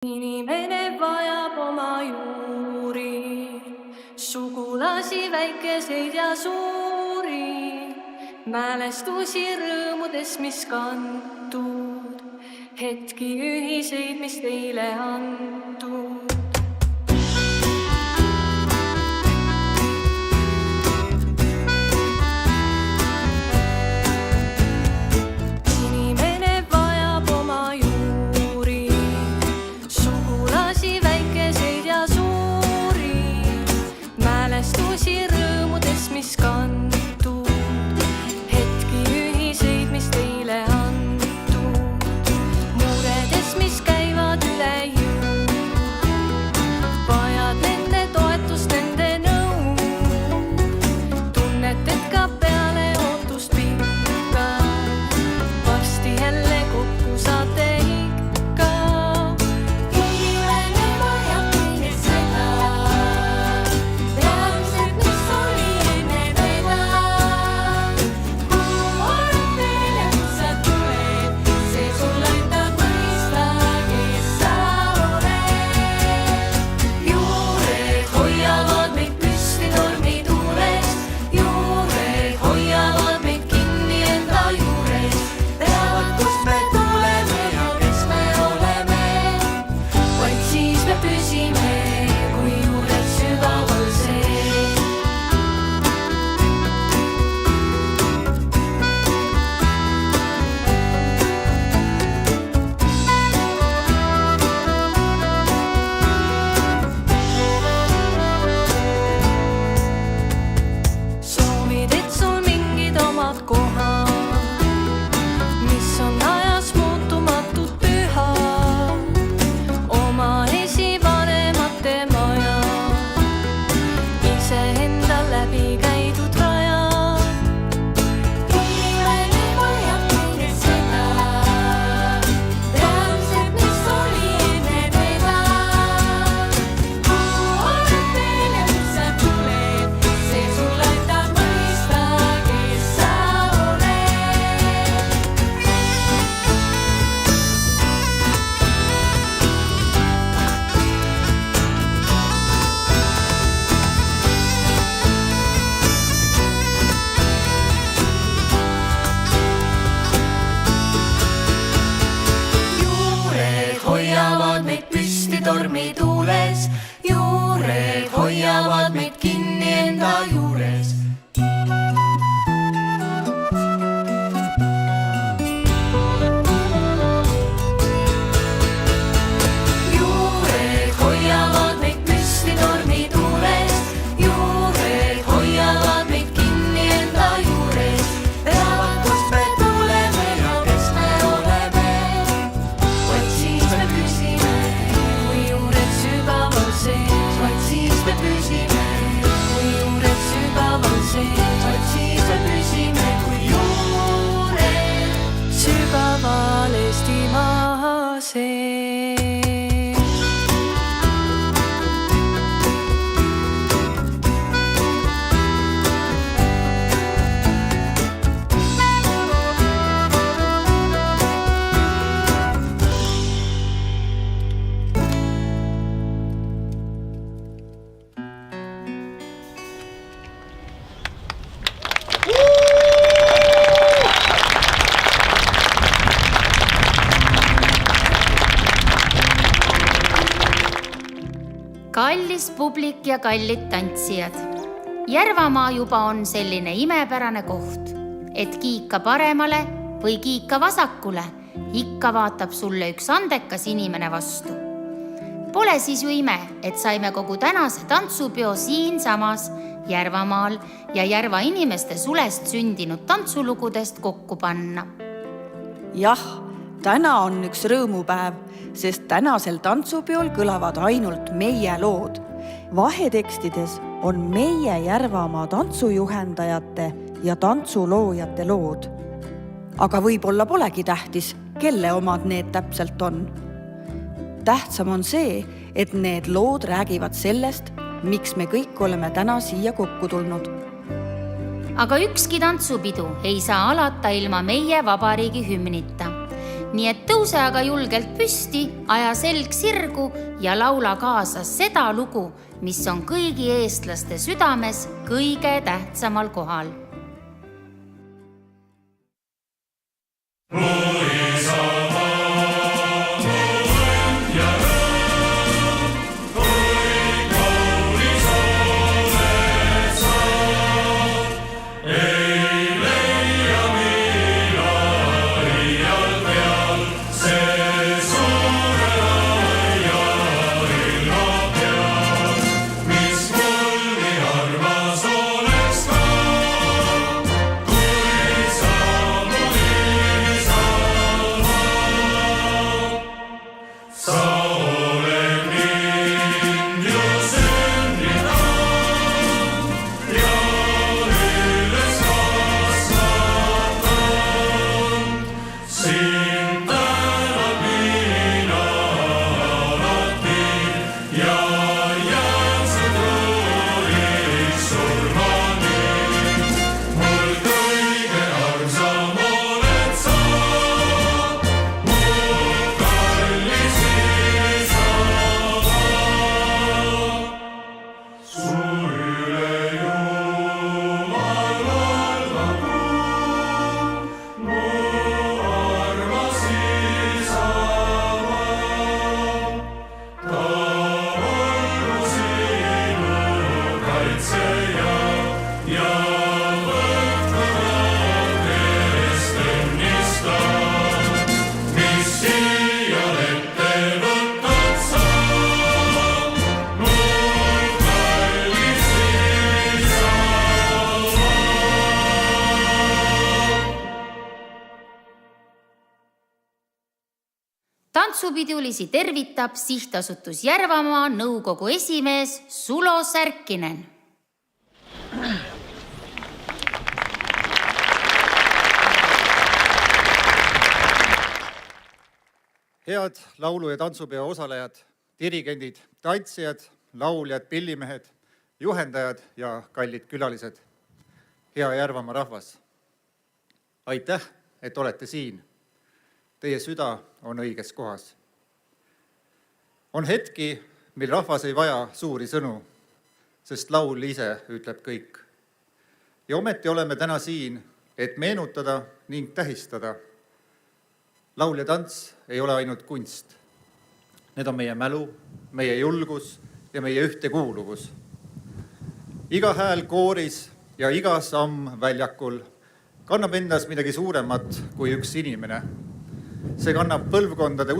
Inimene vajab oma juuri, sugulasi väikeseid ja suuri, mälestusi rõõmudes, mis kantud, hetki ühiseid, mis teile antud. Mis kantud, hetki ühiseid, mis teile antud, muredes, mis käivad üle jõu, vajad nende toetust, nende nõu, tunnet, et ka peale ootust pikka, varsti jälle kokku saate ikka. Inimene vajab kõige seda, reaalselt, mis oli tormituules, juured hoiavad meid kinni enda juures. Juured hoiavad meid püsti tormituules, juured hoiavad meid kinni enda juures. Teavad, kust me tuleme ja kes me oleme, vaid siis me püsime. Vaid siis me püsime, kui juured sügaval sees. Vaid siis me püsime, kui juured sügaval Eestimaa sees. Kallis publik ja kallid tantsijad. Järvamaa juba on selline imepärane koht, et kiika paremale või kiika vasakule, ikka vaatab sulle üks andekas inimene vastu. Pole siis ju ime, et saime kogu tänase tantsupeo siinsamas Järvamaal ja Järva inimeste sulest sündinud tantsulugudest kokku panna. Jah, täna on üks rõõmupäev, sest tänasel tantsupeol kõlavad ainult meie lood. Vahetekstides on meie Järvamaa tantsujuhendajate ja tantsuloojate lood. Aga võib-olla polegi tähtis, kelle omad need täpselt on. Tähtsam on see, et need lood räägivad sellest, miks me kõik oleme täna siia kokku tulnud. Aga ükski tantsupidu ei saa alata ilma meie vabariigi hümnita. nii et tõuse aga julgelt püsti, aja selg sirgu ja laula kaasa seda lugu, mis on kõigi eestlaste südames kõige tähtsamal kohal. Tantsupidulisi tervitab sihtasutus Järvamaa nõukogu esimees Sulo Särkinen. Head laulu- ja tantsupeo osalejad, dirigendid, tantsijad, lauljad, pillimehed, juhendajad ja kallid külalised. Hea Järvamaa rahvas. Aitäh, et olete siin. Teie süda on õiges kohas. On hetki, mil rahvas ei vaja suuri sõnu, sest laul ise ütleb kõik. Ja ometi oleme täna siin, et meenutada ning tähistada. Laul ja tants ei ole ainult kunst. Need on meie mälu, meie julgus ja meie ühtekuuluvus. Iga hääl kooris ja iga samm väljakul kannab endas midagi suuremat kui üks inimene. See kannab põlvkondade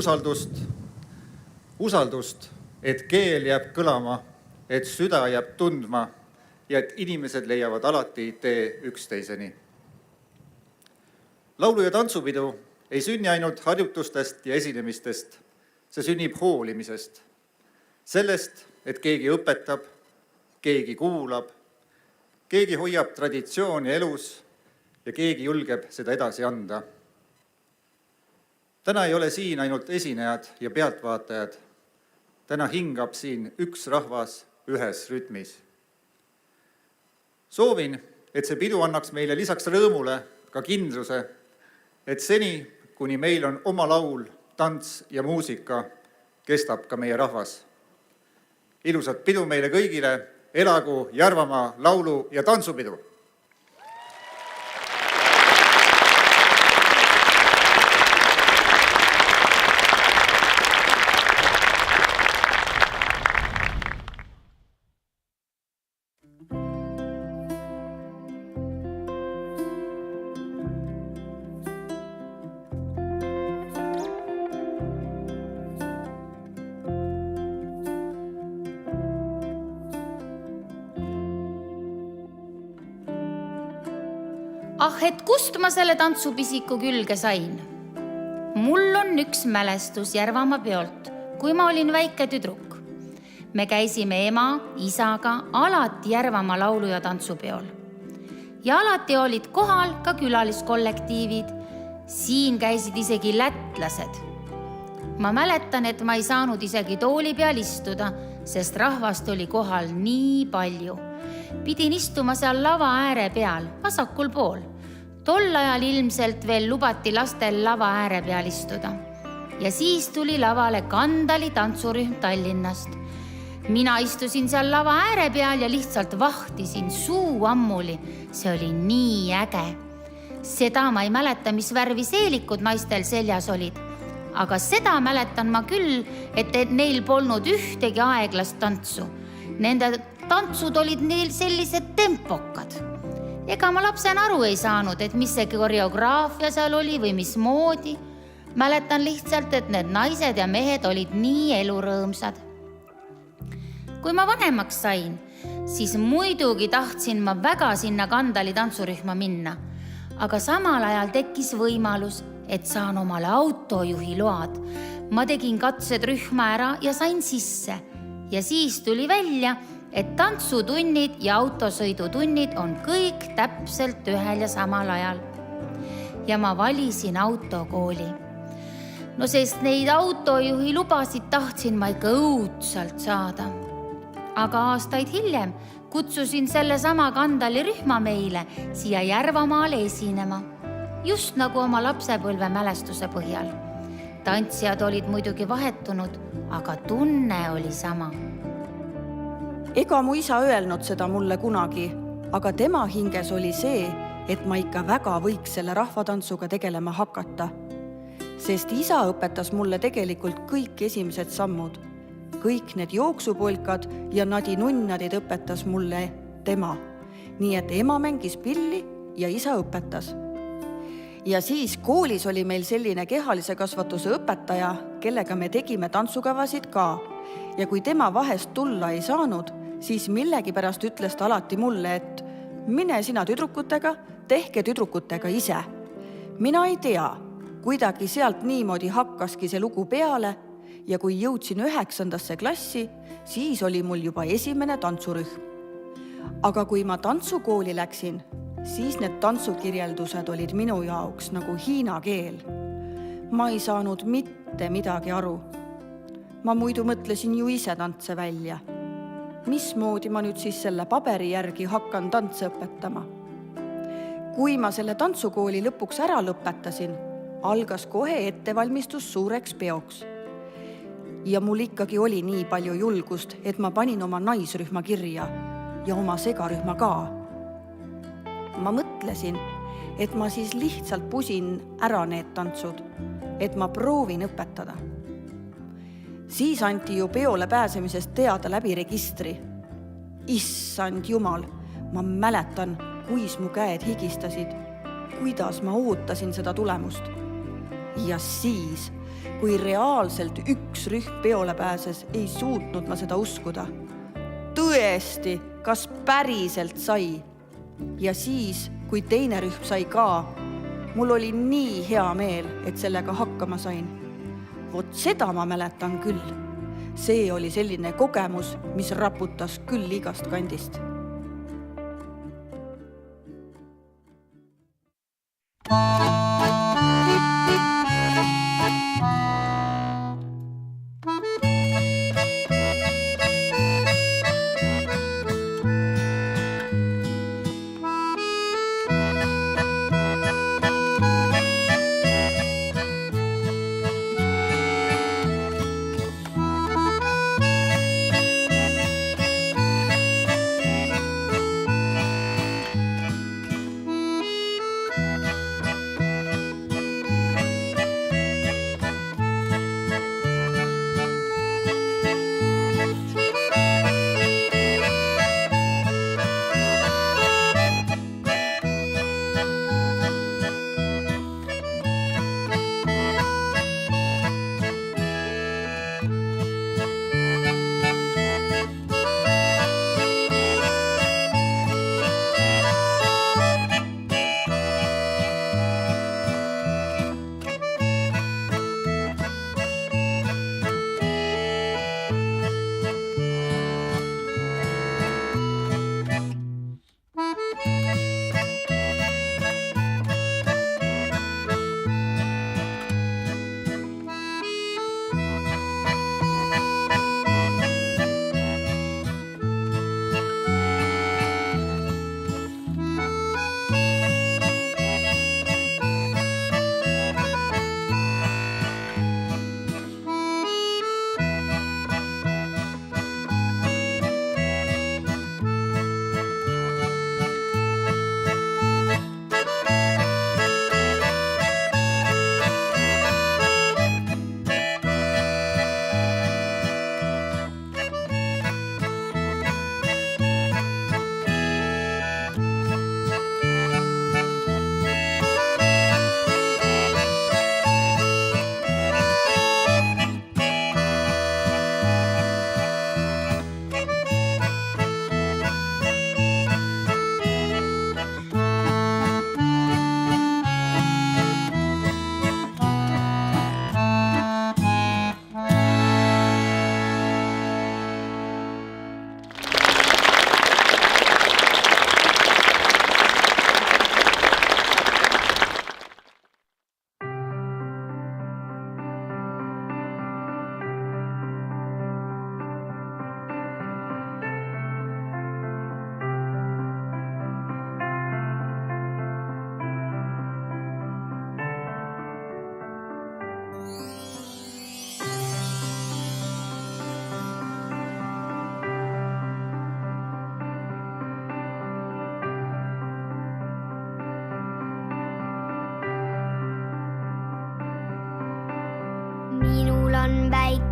usaldust, et keel jääb kõlama, et süda jääb tundma ja et inimesed leiavad alati tee üksteiseni. Laulu- ja tantsupidu ei sünni ainult harjutustest ja esinemistest, see sünnib hoolimisest. Sellest, et keegi õpetab, keegi kuulab, keegi hoiab traditsiooni elus ja keegi julgeb seda edasi anda. Täna ei ole siin ainult esinejad ja pealtvaatajad. Täna hingab siin üks rahvas ühes rütmis. Soovin, et see pidu annaks meile lisaks rõõmule ka kindluse, et seni, kuni meil on oma laul, tants ja muusika, kestab ka meie rahvas. Ilusat pidu meile kõigile, elagu Järvamaa laulu- ja tantsupidu! Ah, et kust ma selle tantsupisiku külge sain? Mul on üks mälestus Järvamaa peolt, kui ma olin väike tüdruk. Me käisime ema, isaga alati Järvamaa laulu- ja tantsupeol. Ja alati olid kohal ka külaliskollektiivid. Siin käisid isegi lätlased. Ma mäletan, et ma ei saanud isegi tooli peal istuda, sest rahvast oli kohal nii palju. Pidin istuma seal lava ääre peal, vasakul pool. Tol ajal ilmselt veel lubati lastel lava ääre peal istuda. Ja siis tuli lavale Kandali tantsurühm Tallinnast. Mina istusin seal lava ääre peal ja lihtsalt vahtisin suu ammuli. See oli nii äge. Seda ma ei mäleta, mis värvi seelikud naistel seljas olid. Aga seda mäletan ma küll, et neil polnud ühtegi aeglast tantsu. Nende tantsud olid neil sellised tempokad. Ega ma lapsena aru ei saanud, et mis see koreograafia seal oli või mismoodi. Mäletan lihtsalt, et need naised ja mehed olid nii elurõõmsad. Kui ma vanemaks sain, siis muidugi tahtsin ma väga sinna Kandali tantsurühma minna. Aga samal ajal tekkis võimalus, et saan omale autojuhi load. Ma tegin katsed rühma ära ja sain sisse. Ja siis tuli välja, et tantsutunnid ja autosõidutunnid on kõik täpselt ühel ja samal ajal. Ja ma valisin autokooli. No sest neid autojuhi lubasid tahtsin ma ikka õudsalt saada. Aga aastaid hiljem kutsusin selle sama Kandali rühma meile siia Järvamaale esinema. Just nagu oma lapsepõlve mälestuse põhjal. Tantsijad olid muidugi vahetunud, aga tunne oli sama. Ega mu isa öelnud seda mulle kunagi, aga tema hinges oli see, et ma ikka väga võiks selle rahvatantsuga tegelema hakata. Sest isa õpetas mulle tegelikult kõik esimesed sammud. Kõik need jooksupolkad ja nadi-nunnadid õpetas mulle tema. Nii et ema mängis pilli ja isa õpetas. Ja siis koolis oli meil selline kehalise kasvatuse õpetaja, kellega me tegime tantsukavasid ka. Ja kui tema vahest tulla ei saanud, siis millegipärast ütles ta alati mulle, et mine sina tüdrukutega, tehke tüdrukutega ise. Mina ei tea, kuidagi sealt niimoodi hakkaski see lugu peale ja kui jõudsin 9. klassi, siis oli mul juba esimene tantsurühm. Aga kui ma tantsukooli läksin, siis need tantsukirjeldused olid minu jaoks nagu hiina keel. Ma ei saanud mitte midagi aru. Ma muidu mõtlesin ju ise tantse välja. Mismoodi ma nüüd siis selle paberi järgi hakkan tantse õpetama? Kui ma selle tantsukooli lõpuks ära lõpetasin, algas kohe ettevalmistus suureks peoks. Ja mul ikkagi oli nii palju julgust, et ma panin oma naisrühma kirja ja oma segarühma ka. Ma mõtlesin, et ma siis lihtsalt pusin ära need tantsud, et ma proovin õpetada. Siis anti ju peole pääsemisest teada läbi registri. Issand jumal, ma mäletan, kuis mu käed higistasid, kuidas ma ootasin seda tulemust. Ja siis, kui reaalselt üks rühm peole pääses, ei suutnud ma seda uskuda. Tõesti, kas päriselt sai? Ja siis, kui teine rühm sai ka, mul oli nii hea meel, et sellega hakkama sain. Vot seda ma mäletan küll. See oli selline kogemus, mis raputas küll igast kandist.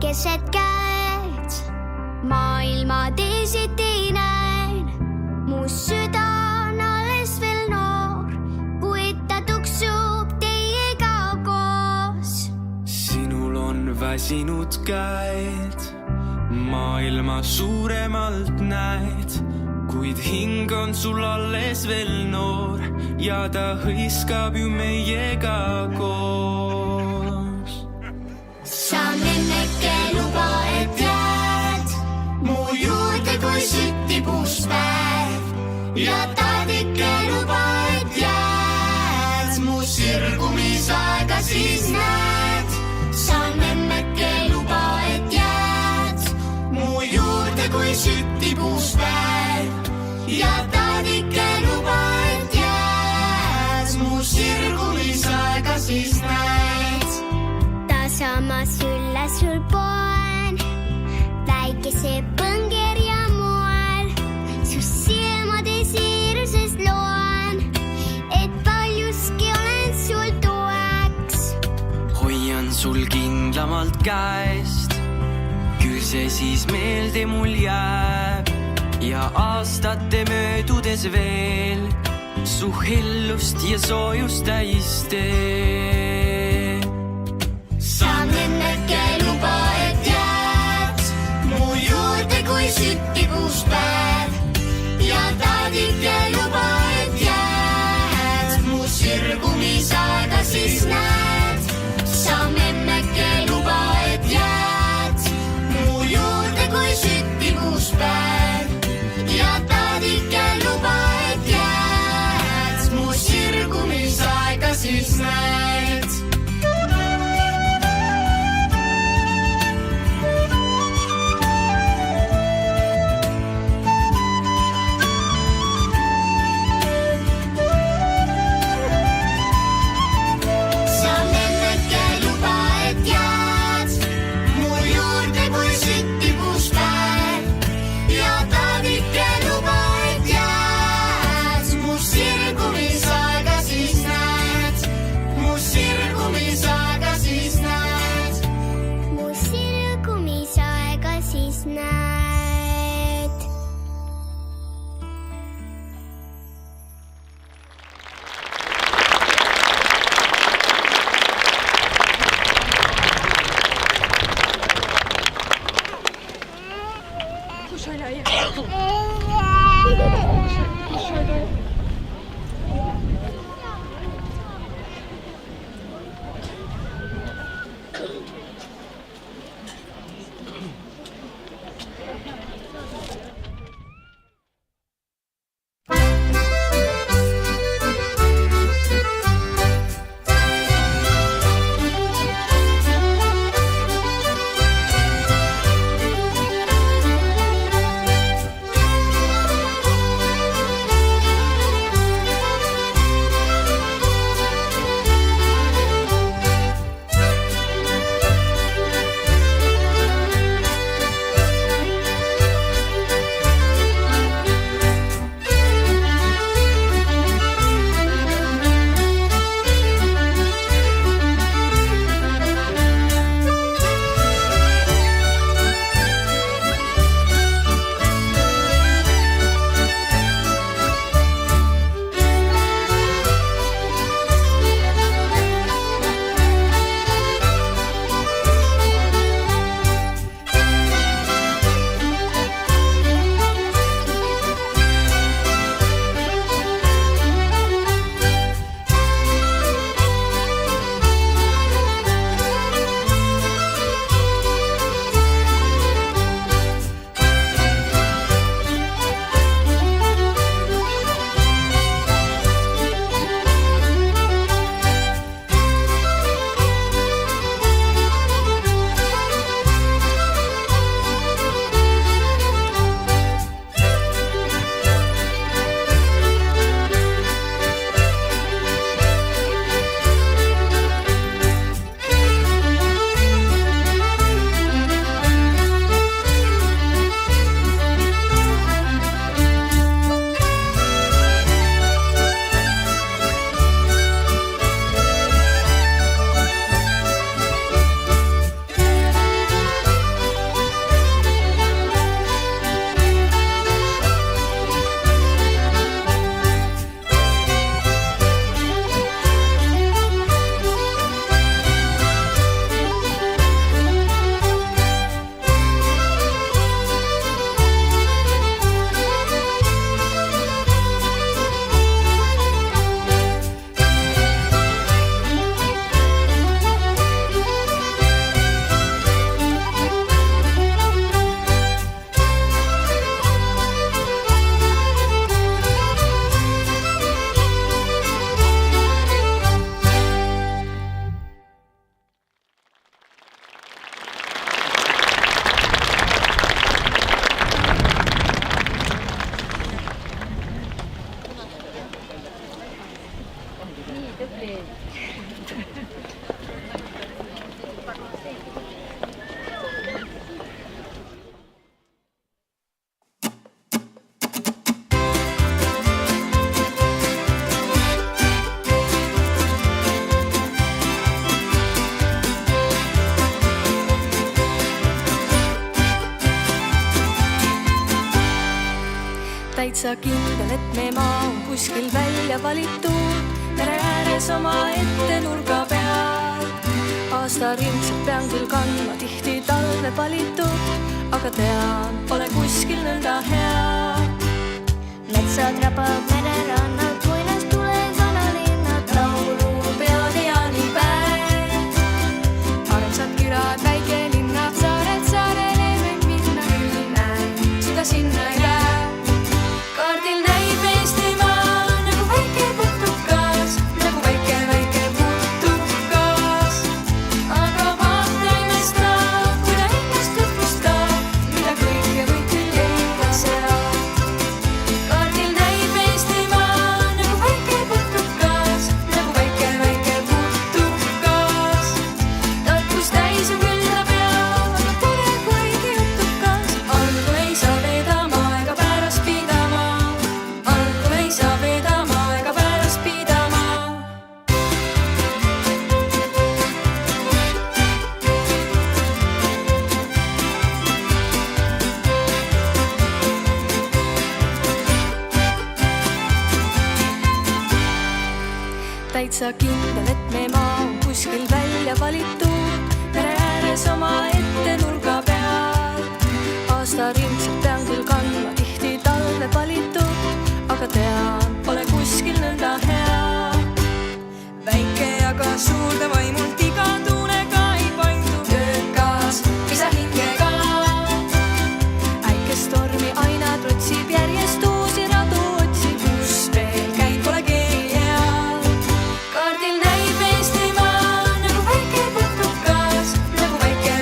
keset käed, maailma teisiti näen. Mu süda on alles veel noor, kuid ta tuksub teiega koos. Sinul on väsinud käed, maailma suuremalt näed, kuid hing on sul alles veel noor ja ta hõiskab ju meiega koos. Sa memmeke luba, et jääd mu juurde, kui süttibus päev. Ja taadike luba, et jääd mu sirgumisaega siis näed. Sa memmeke luba, et jääd mu juurde, kui süttibus päev. Ja taadike luba, et jääd mu sirgumisaega siis näed. Sama sülle sul poen, väikese põngerja moel. Su silmade siirusest loen, et paljuski olen sul toeks. Hoian sul kindlamalt käest, küll see siis meelde mul jääb. Ja aastate möödudes veel su hellust ja soojust täis teeb. Sa memmeke luba, et jääd mu juurde, kui süttibus päev. Ja taadike luba, et jääd mu sirgumisaega siis näed. Sa memmeke luba, et jääd mu juurde, kui süttibus päev. Ja taadike luba, et jääd mu sirgumisaega siis näed. täitsa kindel, et me maa on kuskil välja valitud, mere ääres omaette nurga peal. Aastaringselt pean küll kandma tihti talve valitud, aga tean, pole kuskil nõnda hea. Metsad rapavad mererannad, muinas tulee kanalinnad, laulu peod ja jaanipäev. Armsad külad, väikelinnad, saared, saarele võib minna, küll näen, seda sinna ei jää. Kaardil näib Eestimaa nagu väike putukas, nagu väike putukas. Aga vaata imestab, kui ta ennast tutvustab, mida kõike võid küll leida seal. Kaardil näib Eestimaa nagu väike putukas, nagu väike putukas. Tarkus täis on küll ta peab, aga tore kuigi jutukas. Algu ei saa vedama ega pärast pidama, algu ei saa vedama ega pärast pidama. Täitsa kindel, et me maa on kuskil välja valitud, mere ääres omaette nurga peal. Aastaringselt pean küll kandma tihti talve valitud, aga tean, pole kuskil nõnda hea. Väike aga suur ta vaimult iga tuulega ei paindu, öökas isa hingega. Äikest tormi aina trotsib, järjest uusi radu otsib, kus veel käib, pole keegi heal. Kaardil näib Eestimaa nagu väike putukas, nagu väike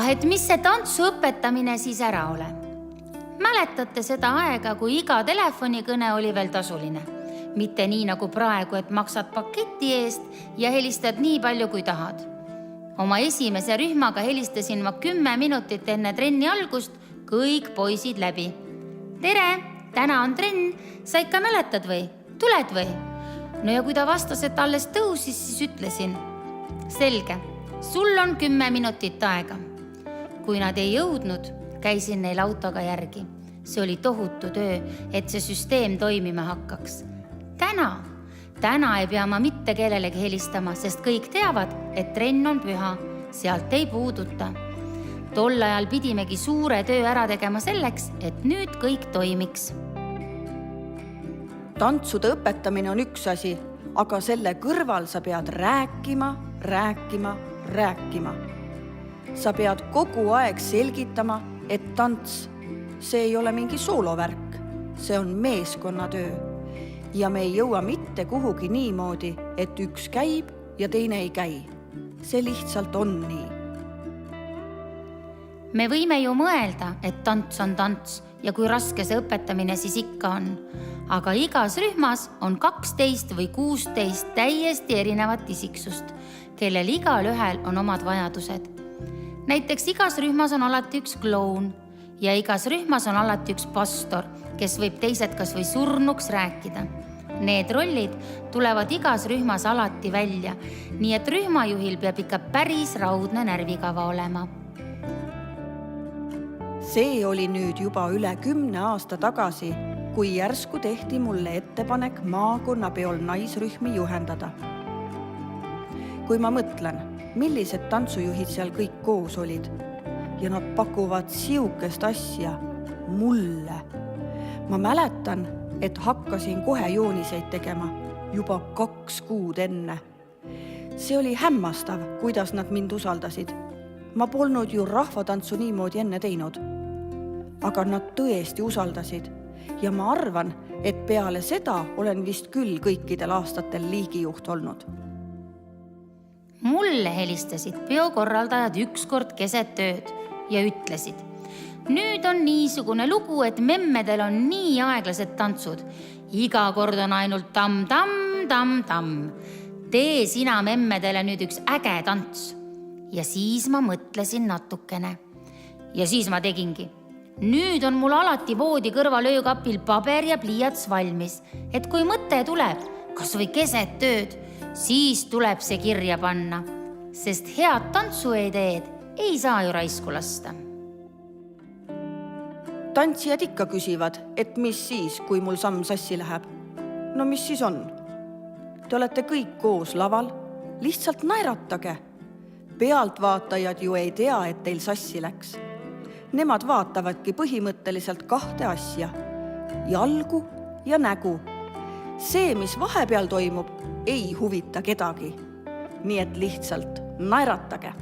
et mis see tantsu õpetamine siis ära ole? Mäletate seda aega, kui iga telefonikõne oli veel tasuline? Mitte nii nagu praegu, et maksad paketi eest ja helistad nii palju, kui tahad. Oma esimese rühmaga helistasin ma 10 minutit enne trenni algust kõik poisid läbi. Tere, täna on trenn, sa ikka mäletad või? Tuled või? No ja kui ta vastas, et alles tõusis, siis ütlesin. Selge, sul on 10 minutit aega. Kui nad ei jõudnud, käisin neil autoga järgi. See oli tohutu töö, et see süsteem toimima hakkaks. Täna ei pea ma mitte kellelegi helistama, sest kõik teavad, et trenn on püha, sealt ei puuduta. Tol ajal pidimegi suure töö ära tegema selleks, et nüüd kõik toimiks. Tantsude õpetamine on üks asi, aga selle kõrval sa pead rääkima. Sa pead kogu aeg selgitama, et tants, see ei ole mingi soolovärk, see on meeskonnatöö. Ja me ei jõua mitte kuhugi niimoodi, et üks käib ja teine ei käi. See lihtsalt on nii. Me võime ju mõelda, et tants on tants ja kui raske see õpetamine siis ikka on. Aga igas rühmas on 12 või 16 täiesti erinevat isiksust, kellel igal ühel on omad vajadused. Näiteks igas rühmas on alati üks kloun ja igas rühmas on alati üks pastor, kes võib teised kas või surnuks rääkida. Need rollid tulevad igas rühmas alati välja, nii et rühmajuhil peab ikka päris raudne närvikava olema. See oli nüüd juba üle 10 aasta tagasi, kui järsku tehti mulle ettepanek maakonnapeol naisrühmi juhendada. Kui ma mõtlen, millised tantsujuhid seal kõik koos olid ja nad pakuvad siukest asja mulle. Ma mäletan, et hakkasin kohe jooniseid tegema juba 2 kuud enne. See oli hämmastav, kuidas nad mind usaldasid. Ma polnud ju rahvatantsu niimoodi enne teinud. Aga nad tõesti usaldasid ja ma arvan, et peale seda olen vist küll kõikidel aastatel liigijuht olnud. Mulle helistasid peokorraldajad ükskord keset tööd ja ütlesid, nüüd on niisugune lugu, et memmedel on nii aeglased tantsud. Iga kord on ainult tamm. Tee sina memmedele nüüd üks äge tants. Ja siis ma mõtlesin natukene. Ja siis ma tegingi. Nüüd on mul alati voodi kõrval öökapil paber ja pliiats valmis, et kui mõte tuleb, kas või keset tööd, siis tuleb see kirja panna, sest head tantsuideed ei saa ju raisku lasta. Tantsijad ikka küsivad, et mis siis, kui mul samm sassi läheb. No mis siis on? Te olete kõik koos laval, lihtsalt naeratage. Pealtvaatajad ju ei tea, et teil sassi läks. Nemad vaatavadki põhimõtteliselt 2 asja, jalgu ja nägu. See, mis vahepeal toimub, ei huvita kedagi. Nii et lihtsalt naeratage.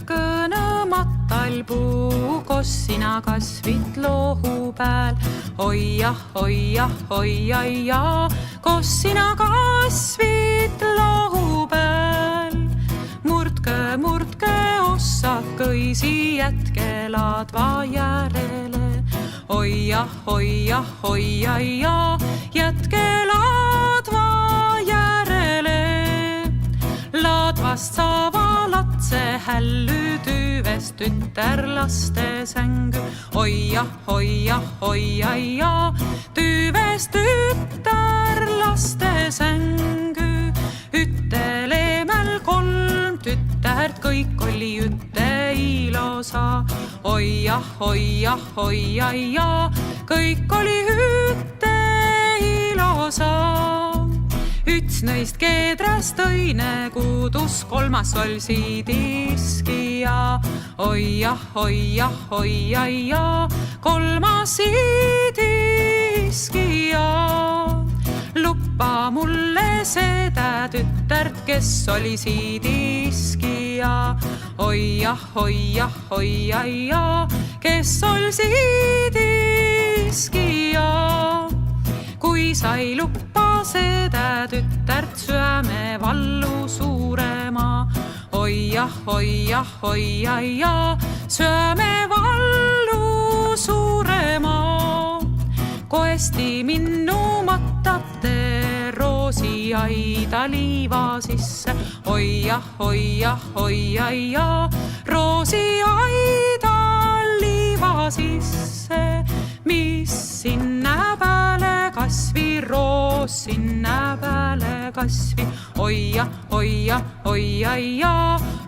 kõnõmatal puu, kos sina kasvid lohu pääl. Oi jah, kos sina kasvid lohu pääl. Murdke ossakõisi, jätke laadva järele. Oi jah, jätke laadva järele. Laadvast saava latse hälly, tüüvest tütter laste sängy. Oi jah, tüüvest tütter laste sängy. Üteleemel 3 tütert, kõik oli üte ilosa. Oi jah, kõik oli üte ilosa. Üts neist keedrast, tõine kuudus, 3. ol siidiskija. Oi jah, 3. siidiskija. Luppa mulle seda tütert, kes oli siidiskija. Oi jah, kes oli siidiskija. Kui sai luppa seda tütert, syöme vallu suurema. Oi jah, syöme vallu suurema. Koesti minnu matate roosi aida liiva sisse. Oi jah, roosi aida liiva sisse. Mis sinna pääle kasvi, roos sinna pääle kasvi. Oi jah,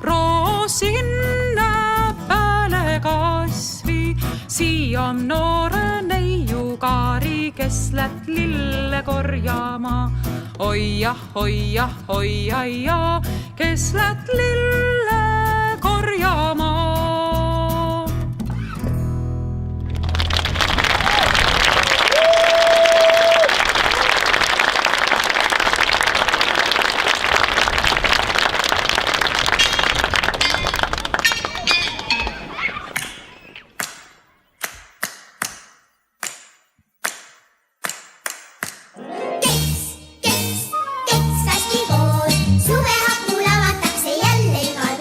roos sinna pääle kasvi. Siia on noore neiu kaari, kes läht lille korjama. Oi jah, kes läht lille korjama. Keks hästi koos, suve hapu lavatakse jälle igal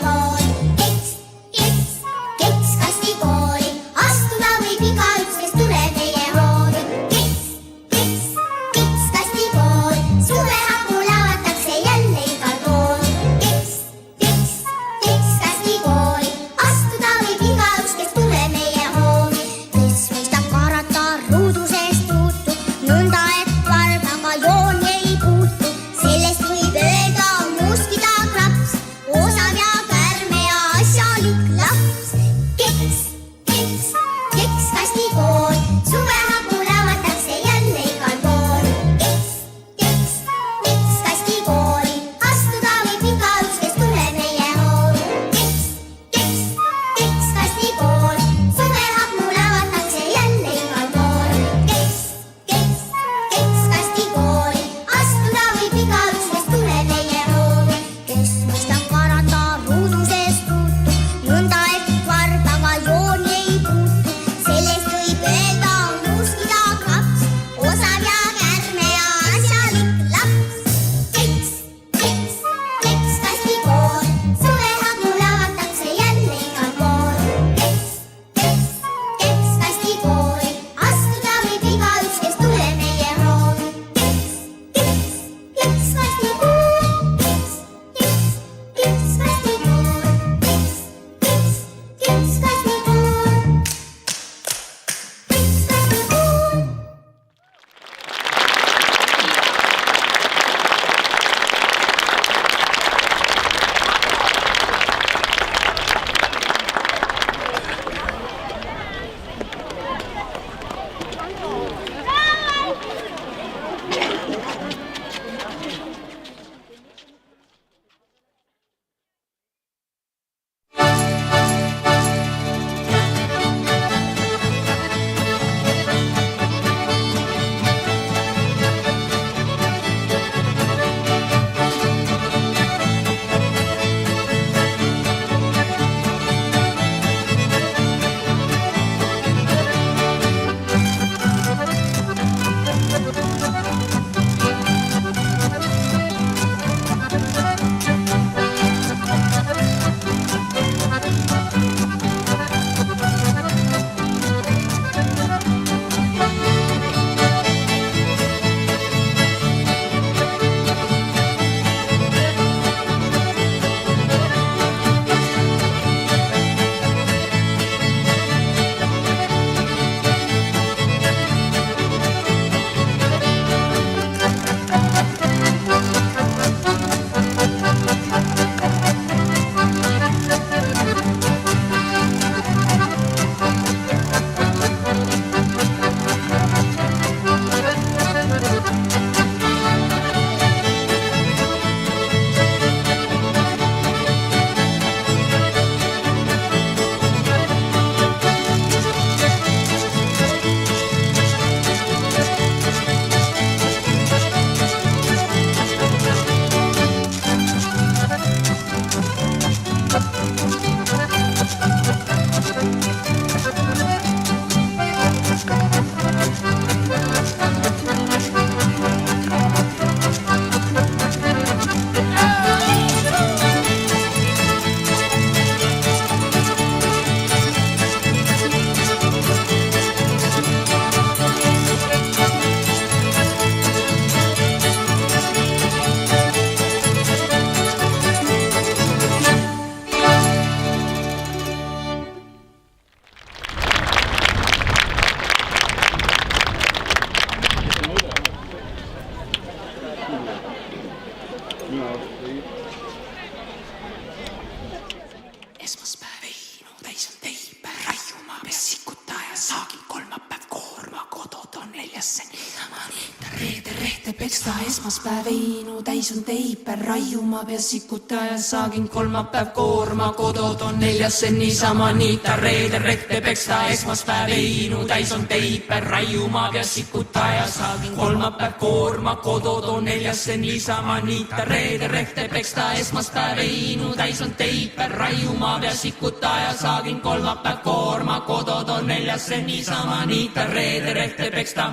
peksta, esmaspäev veinu täis on teiper, raiuma pea sikutaja saagin, kolmapäev koorma, kodod on neljasse niisama niita, reede rekte peksta, esmaspäev veinu täis on teiper, raiuma pea sikutaja saagin, kolmapäev koorma, kodod on neljasse niisama niita, reede rekte peksta, esmaspäev veinu täis on teiper, raiuma pea sikutaja saagin, kolmapäev koorma, kodod on neljasse niisama niita, reede rekte peksta.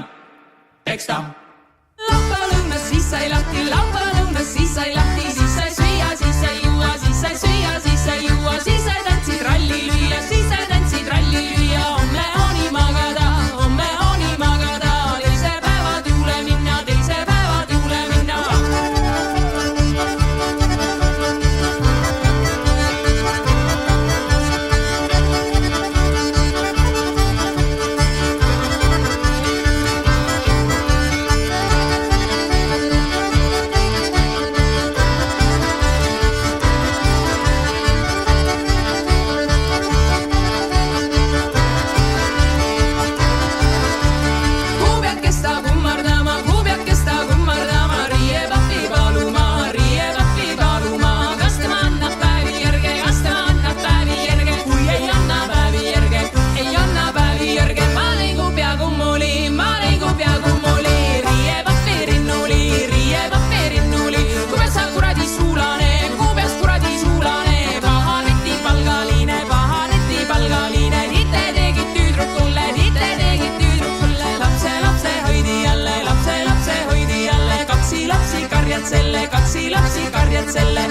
Laupäevalõuna siis sai lahti, laupäevalõuna siis sai lahti, siis sai süüa, siis sai juua, siis sai süüa, siis sai juua, siis sai tantsid ralli lüüa, siis sai tantsid ralli lüüa, homme oni magada, teise päevad juule minna, teise päevad juule minna.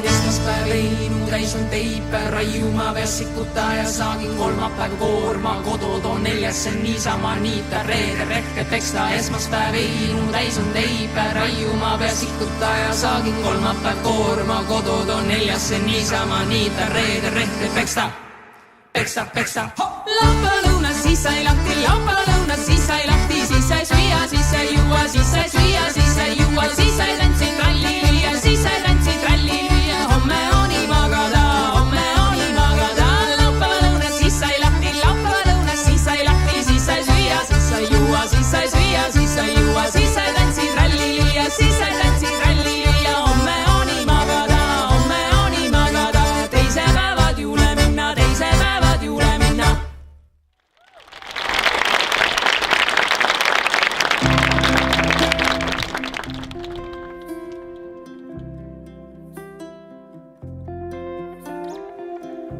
Esmaspäev veinu täis on teiper, raiuma pea sikutaja saagin, kolmapäev koorma, kodod on neljasse niisama niita, reede rekte peksta, esmaspäev veinu täis on teiper, raiuma pea sikutaja saagin, kolmapäev koorma, kodod on neljasse niisama niita, reede rekte peksta. Laupäevalõuna siis sai lahti, laupäevalõuna siis sai lahti, siis sai süüa, siis sai juua, siis sai süüa, siis sai juua, siis sai tantsid ralli lüüa, siis sai tantsid ralli lüüa, homme oni magada, laupäevalõuna siis sai lahti, laupäevalõuna siis sai lahti, siis sai süüa, siis sai juua, siis sai süüa, siis sai juua, siis sai tantsid ralli lüüa, siis sai tantsid ralli lüüa, homme oni magada, teise päevad juule minna, teise päevad juule minna.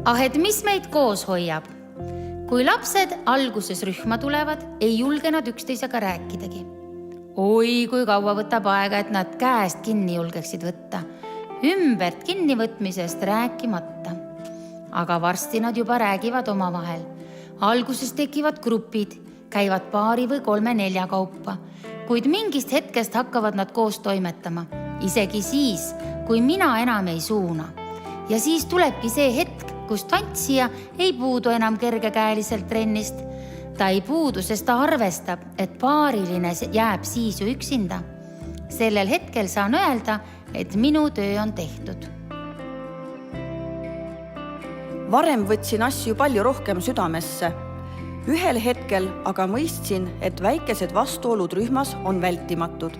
Ah, et mis meid koos hoiab? Kui lapsed alguses rühma tulevad, ei julge nad üksteisega rääkidagi. Oi, kui kaua võtab aega, et nad käest kinni julgeksid võtta. Ümbert kinnivõtmisest rääkimata. Aga varsti nad juba räägivad omavahel. Alguses tekivad grupid, käivad paari või 3-4 kaupa, kuid mingist hetkest hakkavad nad koos toimetama. Isegi siis, kui mina enam ei suuna. Ja siis tulebki see hetk, kus tantsija ei puudu enam kergekäeliselt trennist. Ta ei puudu, sest ta arvestab, et paariline jääb siis ju üksinda. Sellel hetkel saan öelda, et minu töö on tehtud. Varem võtsin asju palju rohkem südamesse. Ühel hetkel aga mõistsin, et väikesed vastuolud rühmas on vältimatud,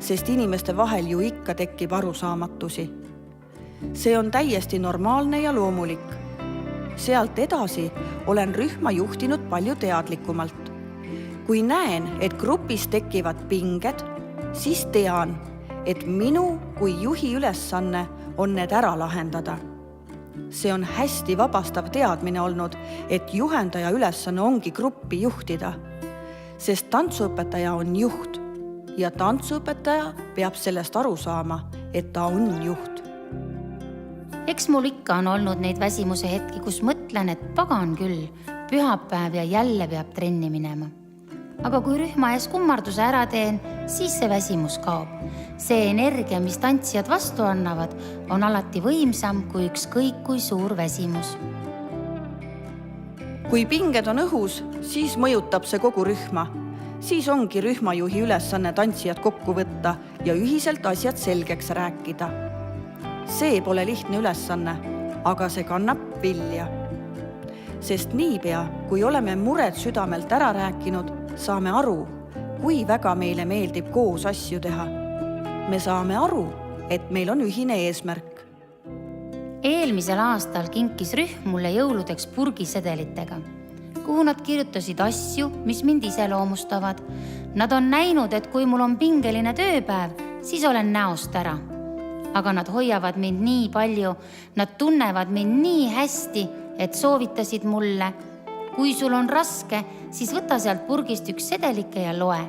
sest inimeste vahel ju ikka tekib arusaamatusi. See on täiesti normaalne ja loomulik. Sealt edasi olen rühma juhtinud palju teadlikumalt. Kui näen, et grupis tekivad pinged, siis tean, et minu kui juhi ülesanne on need ära lahendada. See on hästi vabastav teadmine olnud, et juhendaja ülesanne ongi gruppi juhtida, sest tantsuõpetaja on juht ja tantsuõpetaja peab sellest aru saama, et ta on juht. Eks mul ikka on olnud neid väsimuse hetki, kus mõtlen, et pagan küll, pühapäev ja jälle peab trenni minema. Aga kui rühma ees kummarduse ära teen, siis see väsimus kaob. See energia, mis tantsijad vastu annavad, on alati võimsam kui ükskõik kui suur väsimus. Kui pinged on õhus, siis mõjutab see kogu rühma. Siis ongi rühmajuhi ülesanne tantsijad kokku võtta ja ühiselt asjad selgeks rääkida. See pole lihtne ülesanne, aga see kannab vilja. Sest niipea, kui oleme mured südamelt ära rääkinud, saame aru, kui väga meile meeldib koos asju teha. me saame aru, et meil on ühine eesmärk. Eelmisel aastal kinkis rühm mulle jõuludeks purgisedelitega, kuhu nad kirjutasid asju, mis mind iseloomustavad. Nad on näinud, et kui mul on pingeline tööpäev, siis olen näost ära. Aga nad hoiavad mind nii palju, nad tunnevad mind nii hästi, et soovitasid mulle, kui sul on raske, siis võta sealt purgist üks sedelike ja loe.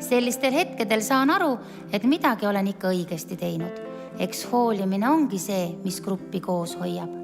Sellistel hetkedel saan aru, et midagi olen ikka õigesti teinud. Eks hoolimine ongi see, mis gruppi koos hoiab.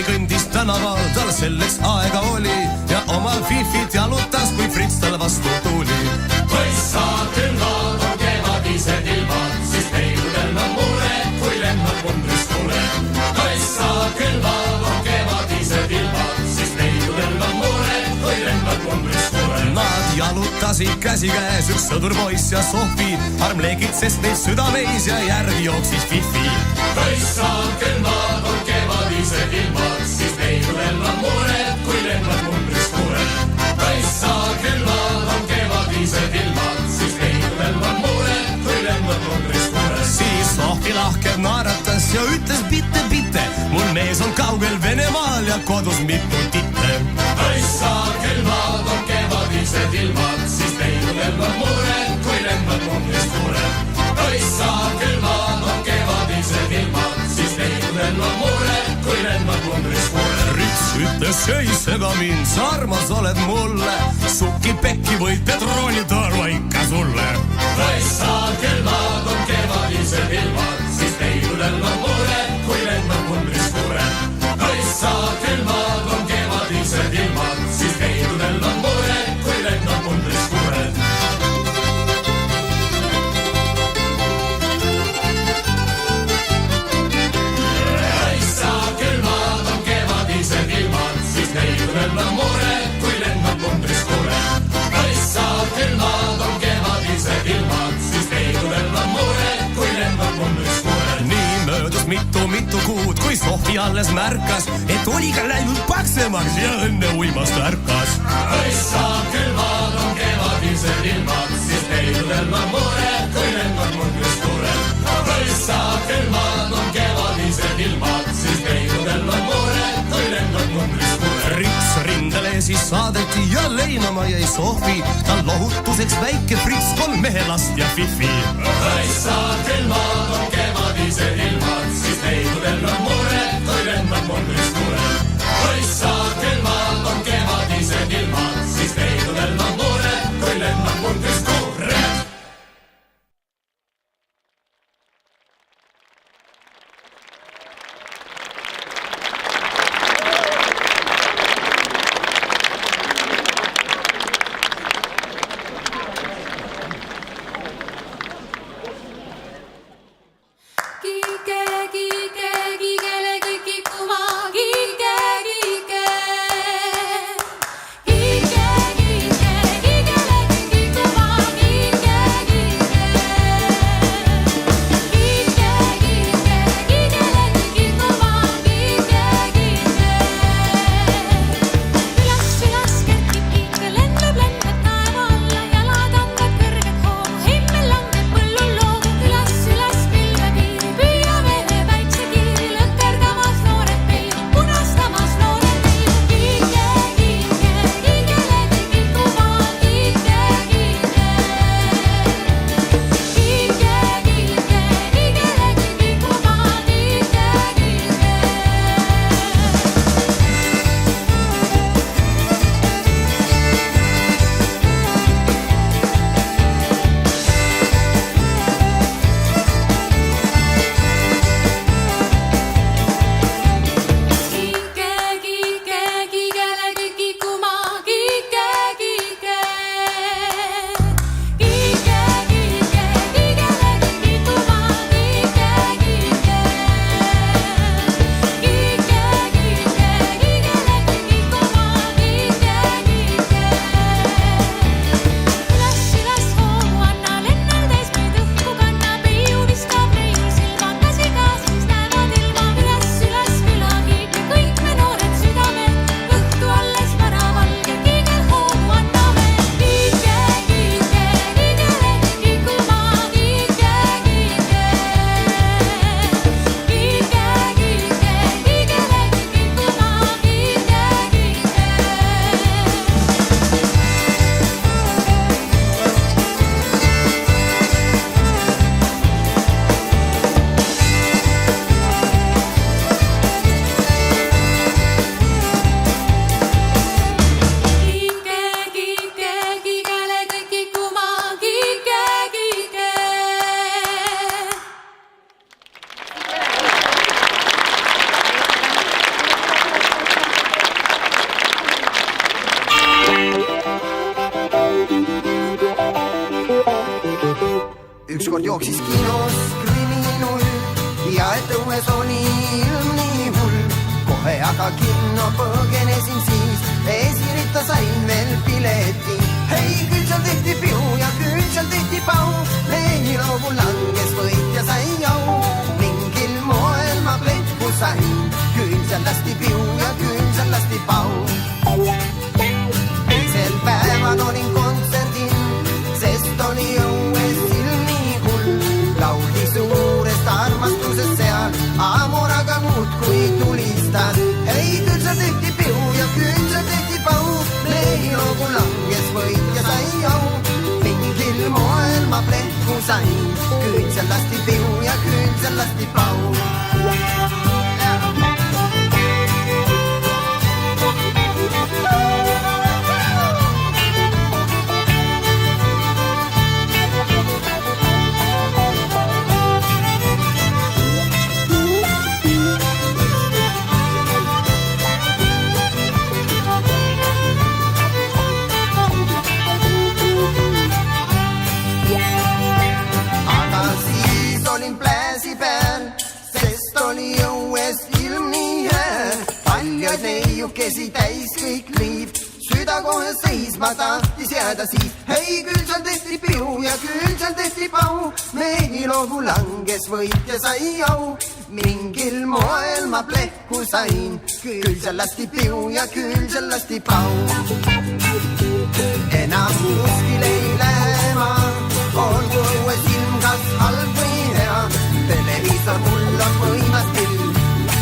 Kõndis tänaval, tal selleks aega oli ja omal fifit jalutas, kui Fritz tal vastu tuli. Kõissa külvad on kevadised ilmad, siis peidudel on mure, kui lennab umbris tule. Kõissa külvad on kevadised ilmad, siis peidudel on mure, kui lennab umbris tule. Nad jalutasid käsikäes, üks sõdurpoiss ja Sohvi, armleegid, sest neid südameis ja järgi jooksis Fifi. Kõissa külvad on kevadised ilmad, siis peidudel on mured, kui lennab umbris mured. Kõissa külvad on kevadised ilmad, siis peidudel on mured, kui lennab umbris mured. Siis Sohvi lahkeb naeratas ja ütles bitte, mul mees on kaugel Venemaal ja kodus mitu titte. Kõissa külvad on kevadised ilmad, siis peidudel on mured, kui lennab umbris mured. Kõissa külvad on kevadised ilmad, siis peidudel on mured, kui lennab umbris mured. Rits ütles, ei sega mind, sa armas oled mulle, sukki pekki võid petroonid arva ikka sulle. Kõissa külvad on kevadised ilmad, siis peidudel on mured, kui lennab umbris mured. Kõissa külvad on kevadised ilmad, siis peidudel on mured, kui lennab umbris mured. Peidudel on mured, kui lennab umbris mured. Kõissa külmad on kevadised ilmad, siis peidudel on mured, kui lennab umbris mured. Nii möödus mitu kuud, kui Sohvi alles märkas, et oli ka läinud paksemaks ja õnne uimast ärkas. Kõissa külmad on kevadised ilmad, siis peidudel on mured, kui lennab umbris mured. Kõissa külmad on kevadised ilmad, siis peidudel on mured, kui lennab umbris mured. Rits rindele siis saadeti ja leinama jäi Sohvi, tal lohutuseks väike Fritz, 3 mehelast ja Fifi. Kõissa külmad on kevadised ilmad, siis peidudel on mured, kui lennab umbris mured. Kõissa külmad on kevadised ilmad, siis peidudel on mured, kui lennab umbris mured. kinos kriminull ja et õues oli ilm nii hull. Kohe aga kinno põgenesin siis, esirita sain veel pileti. Hei, küll seal tehti piu ja küll seal tehti pau, lehiloogu langes võit ja sai au. Mingil moel ma pletku sain, küll seal lasti piu ja küll seal lasti pau. Eilsel päeval olin kontserdil, sest oli õues ilm nii hull. Lauldi suurest armastusest seal, amoraga muudkui tulistas. Hei, küll seal tehti piu ja küll seal tehti pau, lehiloogu langes võit ja sai au. Mingil moel ma pletku sain, küll seal lasti piu ja küll seal lasti pau. Kesi täis kõik liiv, süda kohe seisma tahtis jääda siis. Hei, küll seal tehti piu ja küll seal tehti pau, mehiloogu langes võit ja sai au. Mingil moel ma plehku sain, küll seal lasti piu ja küll seal lasti pau. Enam kuskil ei lähe ma, olgu õues ilm kas halb või hea. Televiisor mul on võimas küll,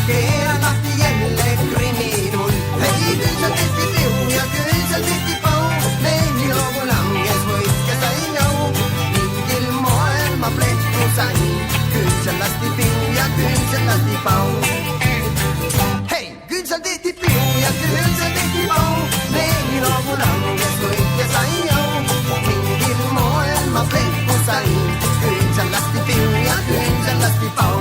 keeran lahti jälle kriminull. Hei, küll seal tehti piu ja küll seal tehti pau, lehiloogu langes võit ja sai au. Mingil moel ma plehku sain, küll seal lasti piu ja küll seal lasti pau. Hei, küll seal tehti piu ja küll seal tehti pau, lehiloogu langes võit ja sai au. Mingil moel ma plehku sain, küll seal lasti piu ja küll seal lasti pau.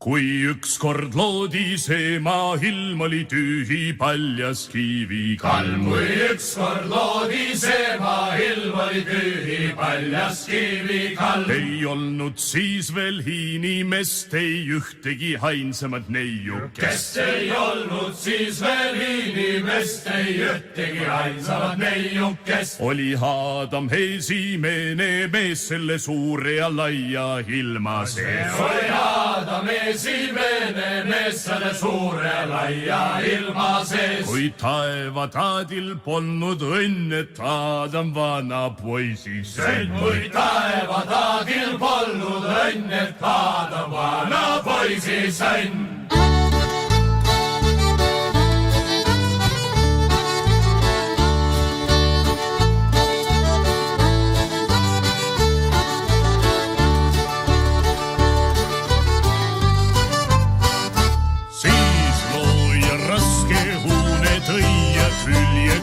kui ükskord loodi see maa, ilm oli tühi, paljas kivikall. kui ükskord loodi see maa, ilm oli tühi, paljas kivikall. ei olnud siis veel inimest, ei ühtegi ainsamat neiukest. ei olnud siis veel inimest, ei ühtegi ainsamat neiukest. oli Aadam esimene mees selle suure ja laia ilma sees. oli Aadam esimene mees selle suure laia ilma sees. kui taevataadil polnud õnn, et Aadam vana poisiks sõnn. kui taevataadil polnud õnn, et Aadam vana poisiks sõnn.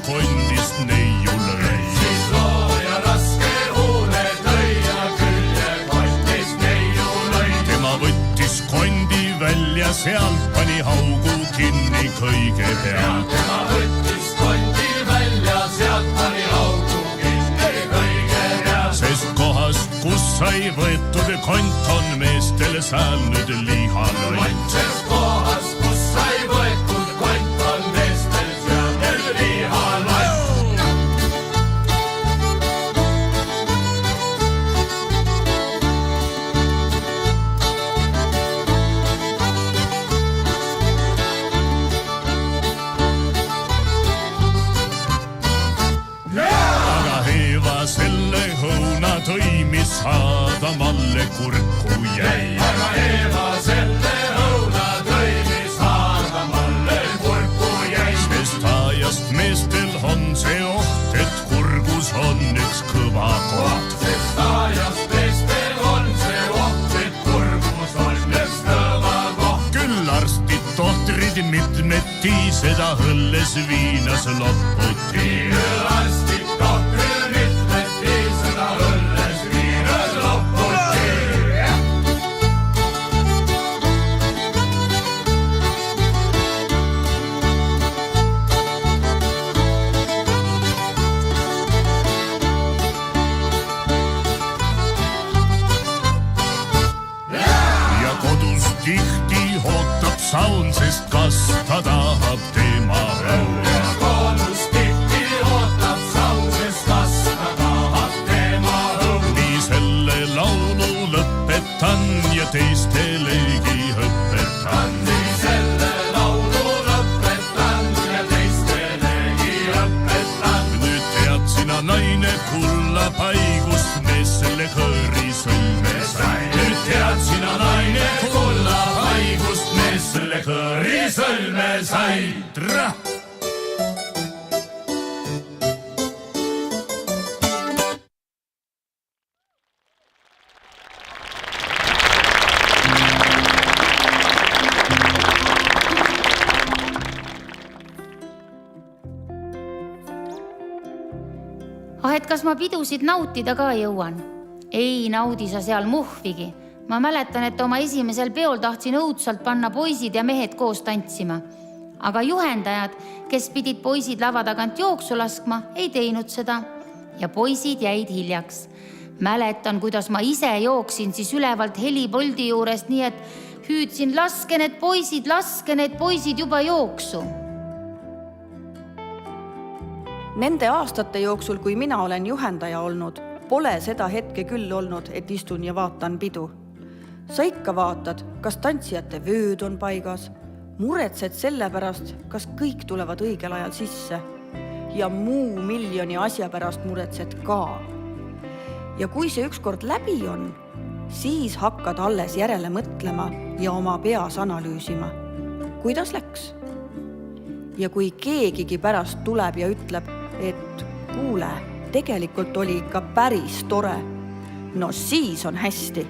Kondist neiu lõi. Siis looja raske huune tõi ja külje kondist neiu lõi. Tema võttis kondi välja, sealt pani haugu kinni kõigepealt. Tema võttis kondi välja, sealt pani haugu kinni kõigepealt. Sest kohast, kus sai võetud kont, on meestel seal nüüd lihalott. Sest kohast, kus sai võetud kont, on meestel seal nüüd lihalott. Selle hõuna tõi, mis Aadamalle kurku jäi. Aga Eeva selle hõuna tõi, mis Aadamalle kurku jäi. Sest ajast meestel on see oht, et kurgus on üks kõva koht. Sest ajast meestel on see oht, et kurgus on üks kõva koht. Küll arstid, tohtrid, mitmeti seda õlles viinas loputi. Küll arstid, tohtrid, tihti ootab saun, sest kas ta tahab tema õu. Ja kodus tihti ootab saun, sest kas ta tahab tema õu. Nii selle laulu lõpetan ja teistelegi õpetan. Nii selle laulu lõpetan ja teistelegi õpetan. Nüüd tead sina, naine, kulla paigust mees selle kõõri sõlme sai. Nüüd tead sina, naine, kulla paigust mees selle kõõri sõlme sai. Trah! Et kas ma pidusid nautida ka jõuan? Ei naudi sa seal muhvigi. Ma mäletan, et oma esimesel peol tahtsin õudselt panna poisid ja mehed koos tantsima. Aga juhendajad, kes pidid poisid lava tagant jooksu laskma, ei teinud seda. Ja poisid jäid hiljaks. Mäletan, kuidas ma ise jooksin siis ülevalt helipoldi juurest, nii et hüüdsin, laske need poisid juba jooksu. Nende aastate jooksul, kui mina olen juhendaja olnud, pole seda hetke küll olnud, et istun ja vaatan pidu. Sa ikka vaatad, kas tantsijate vööd on paigas, muretsed selle pärast, kas kõik tulevad õigel ajal sisse ja muu miljoni asja pärast muretsed ka. Ja kui see ükskord läbi on, siis hakkad alles järele mõtlema ja oma peas analüüsima, kuidas läks. Ja kui keegigi pärast tuleb ja ütleb, et kuule, tegelikult oli ikka päris tore, no siis on hästi.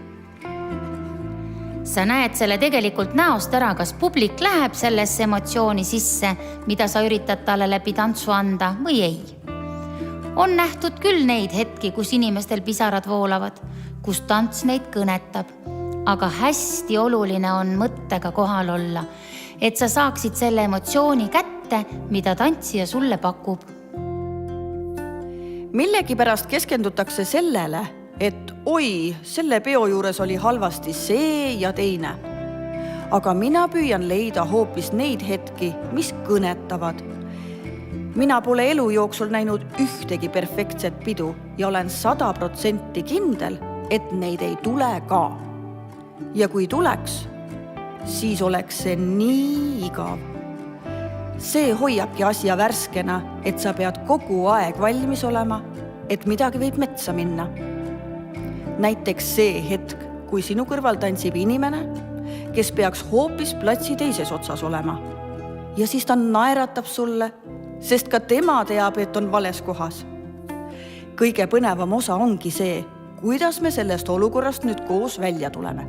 Sa näed selle tegelikult näost ära, kas publik läheb sellesse emotsiooni sisse, mida sa üritad talle läbi tantsu anda või ei. On nähtud küll neid hetki, kus inimestel pisarad voolavad, kus tants neid kõnetab. Aga hästi oluline on mõttega kohal olla, et sa saaksid selle emotsiooni kätte, mida tantsija sulle pakub. Millegipärast keskendutakse sellele, et oi, selle peo juures oli halvasti see ja teine. Aga mina püüan leida hoopis neid hetki, mis kõnetavad. Mina pole elu jooksul näinud ühtegi perfektset pidu ja olen 100% kindel, et neid ei tule ka. Ja kui tuleks, siis oleks see nii igav. See hoiabki asja värskena, et sa pead kogu aeg valmis olema, et midagi võib metsa minna. Näiteks see hetk, kui sinu kõrval tantsib inimene, kes peaks hoopis platsi teises otsas olema. Ja siis ta naeratab sulle, sest ka tema teab, et on vales kohas. Kõige põnevam osa ongi see, kuidas me sellest olukorrast nüüd koos välja tuleme.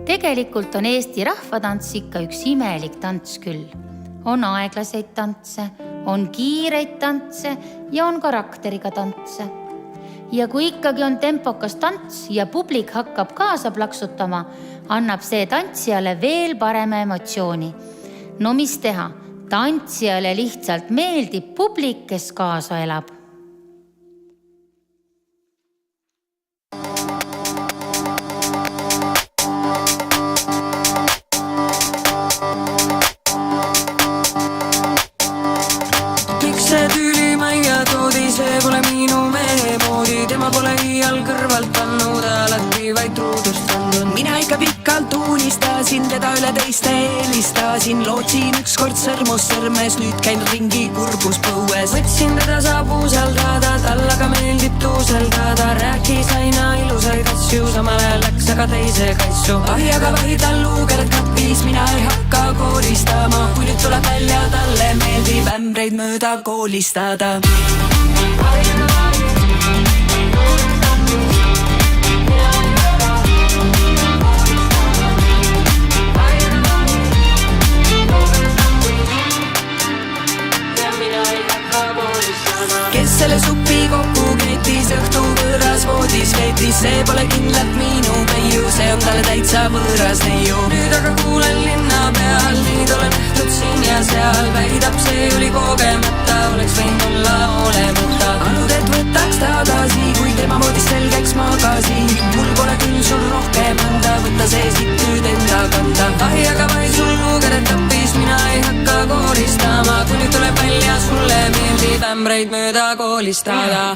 Tegelikult on Eesti rahvatants ikka üks imelik tants küll. On aeglaseid tantse, on kiireid tantse ja on karakteriga tantse. Ja kui ikkagi on tempokas tants ja publik hakkab kaasa plaksutama, annab see tantsijale veel parema emotsiooni. No mis teha? Tantsijale lihtsalt meeldib publik, kes kaasa elab. See pole minu mehe moodi, tema pole iial kõrvalt pannud, alati vaid truudust pandud. Mina ikka pikalt unistasin, teda üle teiste eelistasin, lootsin ükskord sõrmus sõrmes, nüüd käin ringi kurbus põues. Võtsin teda saab usaldada, tal aga meeldib tuuseldada, rääkis aina ilusaid asju, samal ajal läks aga teise kassu. Aga vahi tal luukered kapis, mina ei hakka koolistama, kui nüüd tuleb välja, talle meeldib ämbreid mööda koolistada. Kes selle supi kokku keetis, õhtu võõras voodis veetis, see pole kindlalt minu peiu, see on talle täitsa võõras neiu. Nüüd aga kuulen linna peal, neid olen nähtud siin ja seal, väidab see oli kogemata, oleks võinud olla olemata. Anud, et võtaks tagasi, kui tema moodis selgeks magasin. Mul pole küll sul rohkem anda, võtta see siit nüüd enda kanda. Ahi, aga vaid sul luukered tappis, mina ei hakka kooristama, kui nüüd tuleb välja, sulle meeldib ämbreid mööda koolistada.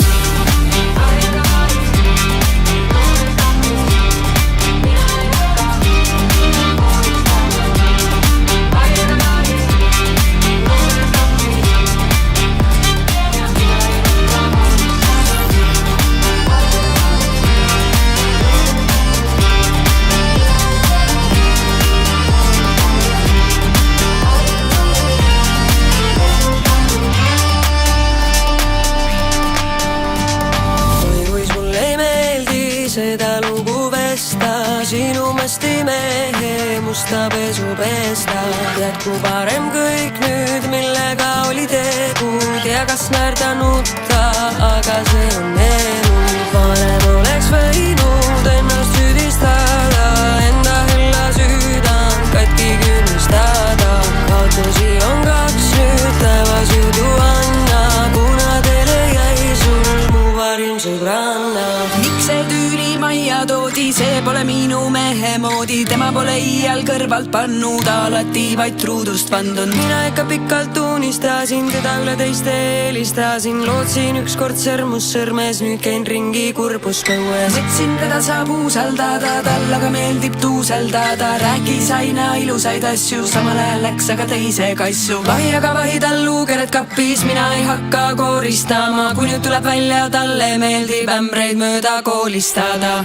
Seda lugu vesta, sinu masti mehe musta pesu pesta. Tead, kui parem kõik nüüd, millega oli tegu, tea kas naerda nutta, aga see on elu. Varem oleks võinud ennast süüdistada, enda hella süüdang katki künnistada. Kaotusi on kaks, nüüd taevas judu anna, kuna teile jäi sul mu parim sõbranna. Miks see tüüli majja toodi, see pole minu mehe moodi, tema pole iial kõrvalt pannud, alati vaid truudust pandud. Mina ikka pikalt unistasin, teda üle teiste eelistasin, lootsin ükskord sõrmus sõrmes, nüüd käin ringi kurbus põues. Võtsin teda saab usaldada, tal aga meeldib tuuseldada, rääkis aina ilusaid asju, samal ajal läks aga teise kassu. Vahi, aga vahi tal luukered kapis, mina ei hakka kooristama, kui nüüd tuleb välja, talle meeldib ämbreid mööda koolistada.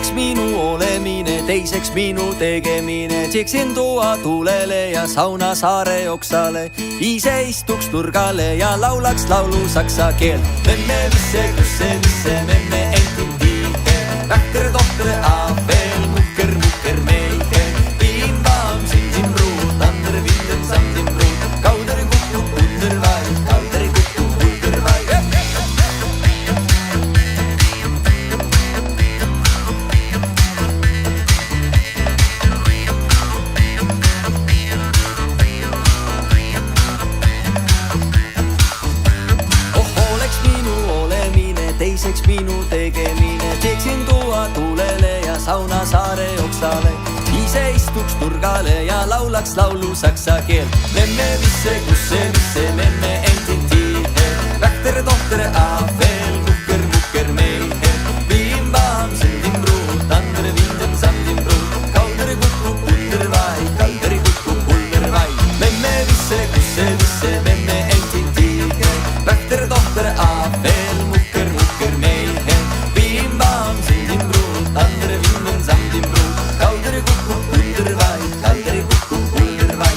oleks minu olemine, teiseks minu tegemine. Teeksin toa tulele ja sauna saare oksale, ise istuks nurgale ja laulaks laulu saksa keelt. Memme visse, kusse, memme entin tiike, vähter tohter aafel, mukker meike. Viim vaam, sindim ruut, ander vindem sandim ruut, kauder kukku kunder vai, kauder kukku kunder vai. Teiseks minu tegemine, teeksin toa tulele ja sauna saare oksale, ise istuks nurgale ja laulaks laulu saksa keelt. Memme visse, kusse, memme entin tihe, vähter tohter aafel, mukker meihe. Viim vaam, sindim ruut, ander vindem sandim ruut, kauder kukku kunder vai, kauder kukku kunder vai. Memme visse, kusse, memme entin tihe, vähter tohter aafel, mukker meihe. Viim vaam, sindim ruut, ander vindem sandim ruut, kauder kukku kunder vai, kauder kukku kunder vai.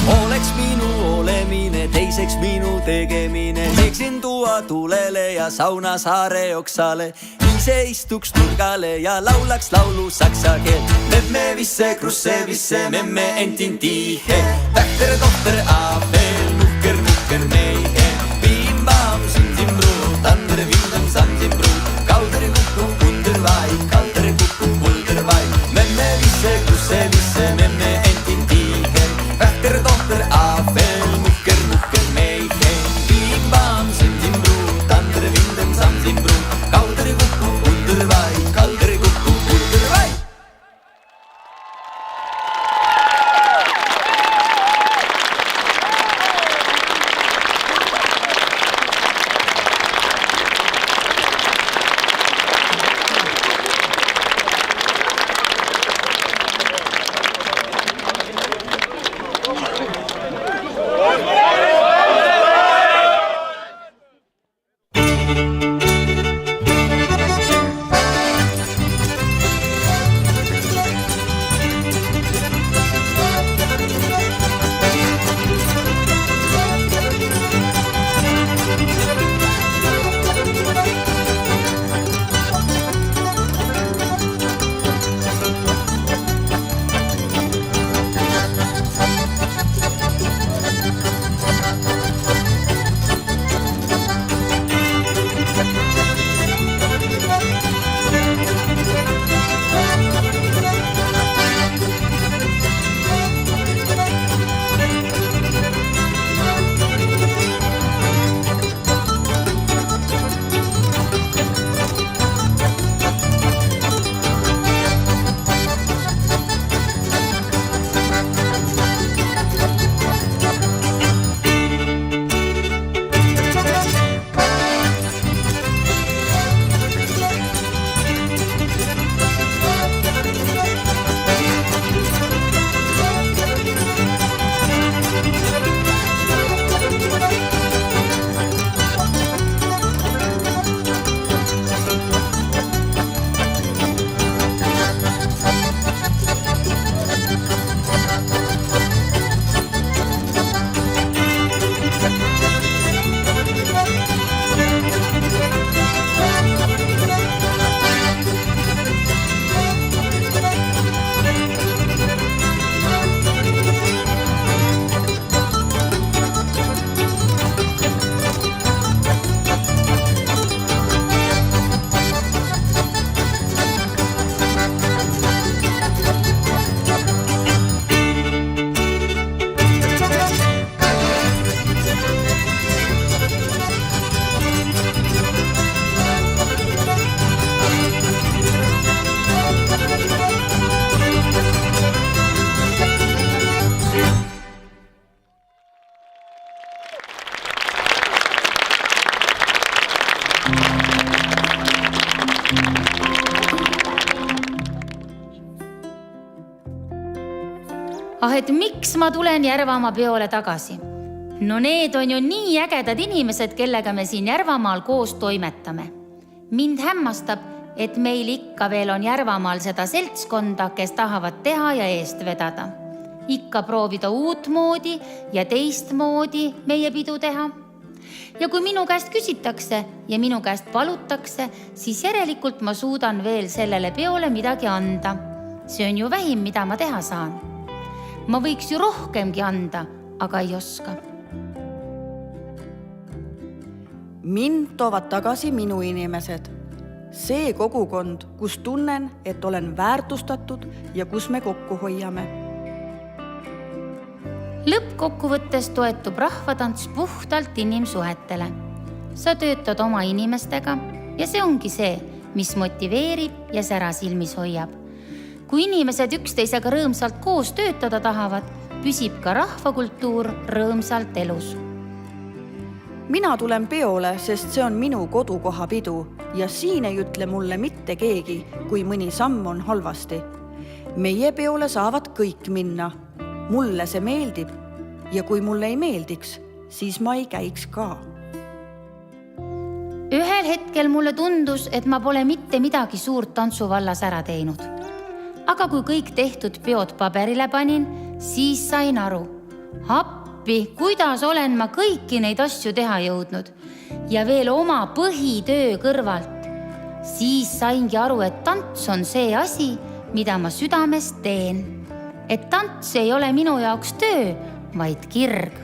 Oleks minu olemine, teiseks minu tegemine, teeksin tuua tulele ja sauna saare oksale, ise istuks nurgale ja laulaks laulu saksa keelt. Memme visse, krusse, memme entin tihe, vähter tohter aafel, mukker meihe. Viim vaam, sindim ruut, ander vindem sandim ruut, kauder kukku kunder vai, kauder kukku kunder vai. Memme visse, krusse, memme entin tihe, vähter tohter aafel, mukker meihe. Viim vaam, sindim ruut, ander vindem sandim ruut, kauder kukku kunder vai, kauder kukku kunder vai. Et miks ma tulen Järvamaa peole tagasi? No need on ju nii ägedad inimesed, kellega me siin Järvamaal koos toimetame. Mind hämmastab, et meil ikka veel on Järvamaal seda seltskonda, kes tahavad teha ja eest vedada. Ikka proovida uut moodi ja teistmoodi meie pidu teha. Ja kui minu käest küsitakse ja minu käest palutakse, siis järelikult ma suudan veel sellele peole midagi anda. See on ju vähim, mida ma teha saan. Ma võiks ju rohkemgi anda, aga ei oska. Mind toovad tagasi minu inimesed. See kogukond, kus tunnen, et olen väärtustatud ja kus me kokku hoiame. Lõppkokkuvõttes toetub rahvatants puhtalt inimsuhetele. Sa töötad oma inimestega ja see ongi see, mis motiveerib ja sära silmis hoiab. Kui inimesed üksteisega rõõmsalt koos töötada tahavad, püsib ka rahvakultuur rõõmsalt elus. Mina tulen peole, sest see on minu kodukoha pidu ja siin ei ütle mulle mitte keegi, kui mõni samm on halvasti. Meie peole saavad kõik minna. Mulle see meeldib ja kui mulle ei meeldiks, siis ma ei käiks ka. Ühel hetkel mulle tundus, et ma pole mitte midagi suurt tantsuvallas ära teinud. Aga kui kõik tehtud peod paberile panin, siis sain aru. Appi, kuidas olen ma kõiki neid asju teha jõudnud ja veel oma põhitöö kõrvalt. Siis saingi aru, et tants on see asi, mida ma südamest teen. Et tants ei ole minu jaoks töö, vaid kirg.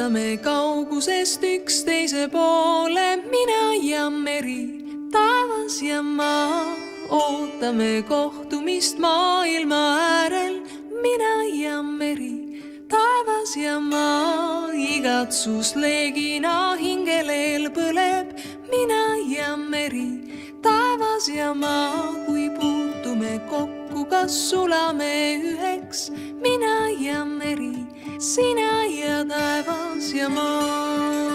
ootame kaugusest üksteise poole, mina ja meri, taevas ja maa. Ootame kohtumist maailma äärel, mina ja meri, taevas ja maa. Igatsusleegina hingeleel põleb, mina ja meri, taevas ja maa. Kui puutume kokku, kas sulame üheks, mina ja meri, sina ja taevas ja maa.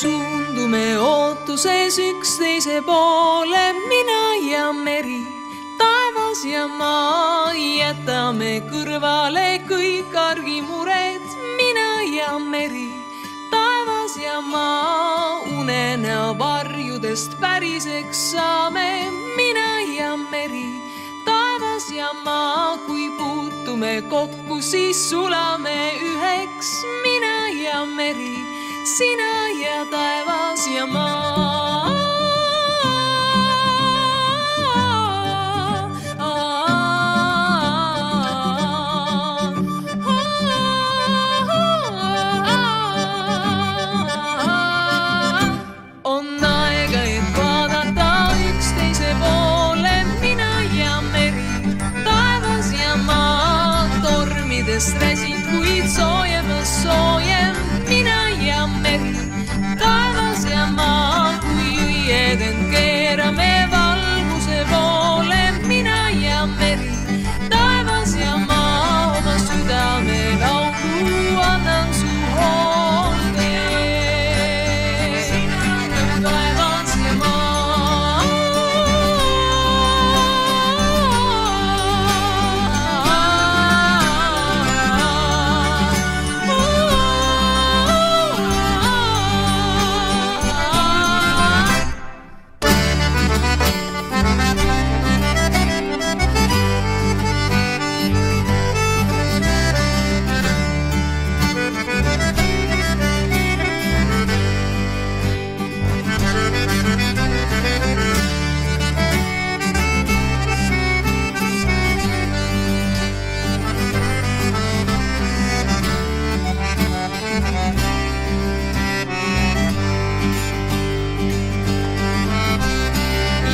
Suundume ootuses üksteise poole, mina ja meri, taevas ja maa. Jätame kõrvale kõik argimured, mina ja meri, taevas ja maa. Unenäo varjudest päriseks saame, mina ja meri, taevas ja maa. Kui puutume kokku, siis sulame üheks, mina ja meri, sina ja taevas ja maa. On aega, et vaadata üksteise poole, mina ja meri, taevas ja maa. Tormidest räsid, kuid soojemas soojem, mina ja meri, taevas ja maa. Kui õieden keerame valguse poole, mina ja meri, taevas ja maa. Oma südame laulu annan su hoolde, taevas ja maa.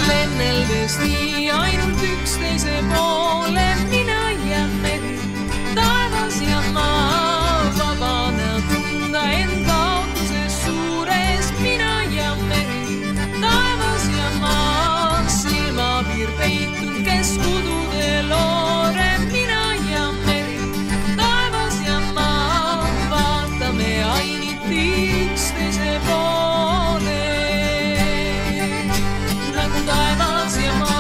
Lenneldes nii ainult üksteise poole, mina ja meri, taevas ja maa. Vabana tunda end kaotuses suures, mina ja meri, taevas ja maa. Silmapiir peitun keskudude loore, mina ja meri, taevas ja maa. Vaatame ainiti üksteise poole, nagu taevas ja maa.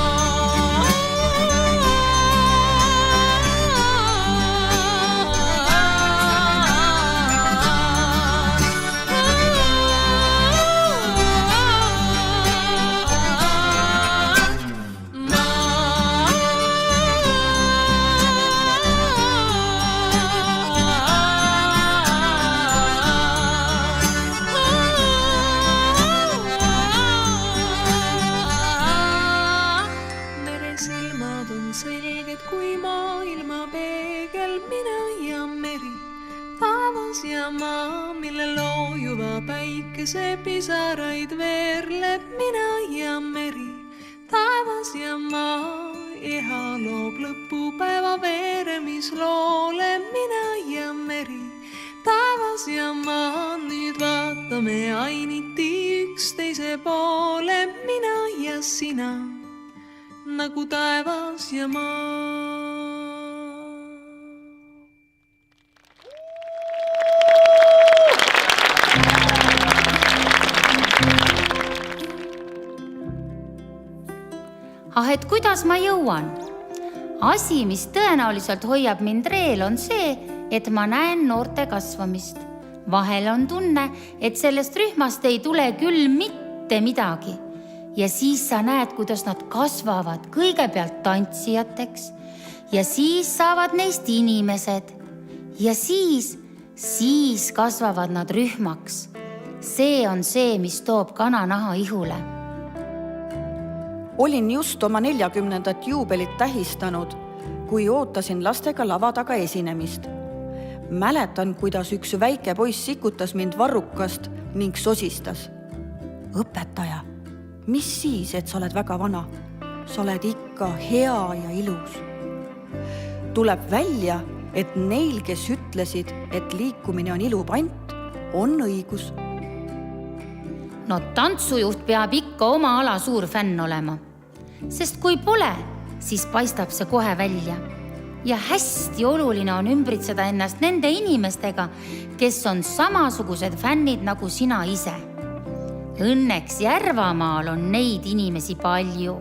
Meresilmad on selged kui maailma peegel, mina ja meri, taevas ja maa. Mille loojuva päikese pisaraid veerleb, mina ja meri, taevas ja maa. Eha loob lõpupäeva veeremisloole, mina ja meri, taevas ja maa. Nüüd vaatame ainiti üksteise poole, mina ja sina, nagu taevas ja maa. Et kuidas ma jõuan? Asi, mis tõenäoliselt hoiab mind reel, on see, et ma näen noorte kasvamist. Vahel on tunne, et sellest rühmast ei tule küll mitte midagi. Ja siis sa näed, kuidas nad kasvavad kõigepealt tantsijateks ja siis saavad neist inimesed ja siis kasvavad nad rühmaks. see on see, mis toob kananaha ihule. Olin just oma 40. juubelit tähistanud, kui ootasin lastega lava taga esinemist. Mäletan, kuidas üks väike poiss sikutas mind varrukast ning sosistas. Õpetaja, mis siis, et sa oled väga vana? Sa oled ikka hea ja ilus. Tuleb välja, et neil, kes ütlesid, et liikumine on ilupant, on õigus. No tantsujuht peab ikka oma ala suur fänn olema. Sest kui pole, siis paistab see kohe välja. Ja hästi oluline on ümbritseda ennast nende inimestega, kes on samasugused fännid nagu sina ise. Õnneks Järvamaal on neid inimesi palju.